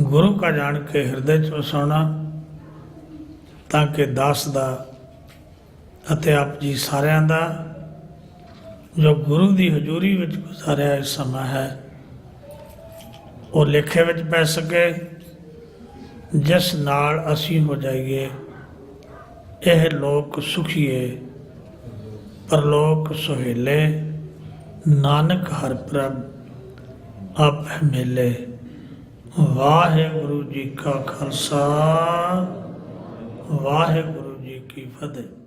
गुरु का जान के हृदय च वसाउणा, ताकि दास दा अते आप जी सारिਆਂ ਦਾ जो गुरु की हजूरी विच गुजारिया इस समा है, वो लेखे विच पै सके, जिस नाल असी हो जाइए यह लोक सुखीए ਪ੍ਰਲੋਕ ਸੁਹੇਲੇ, ਨਾਨਕ ਹਰਿ ਪ੍ਰਭ ਆਪੇ ਮੇਲੇ। ਵਾਹਿਗੁਰੂ ਜੀ ਕਾ ਖਾਲਸਾ, ਵਾਹਿਗੁਰੂ ਜੀ ਕੀ ਫਤਿਹ।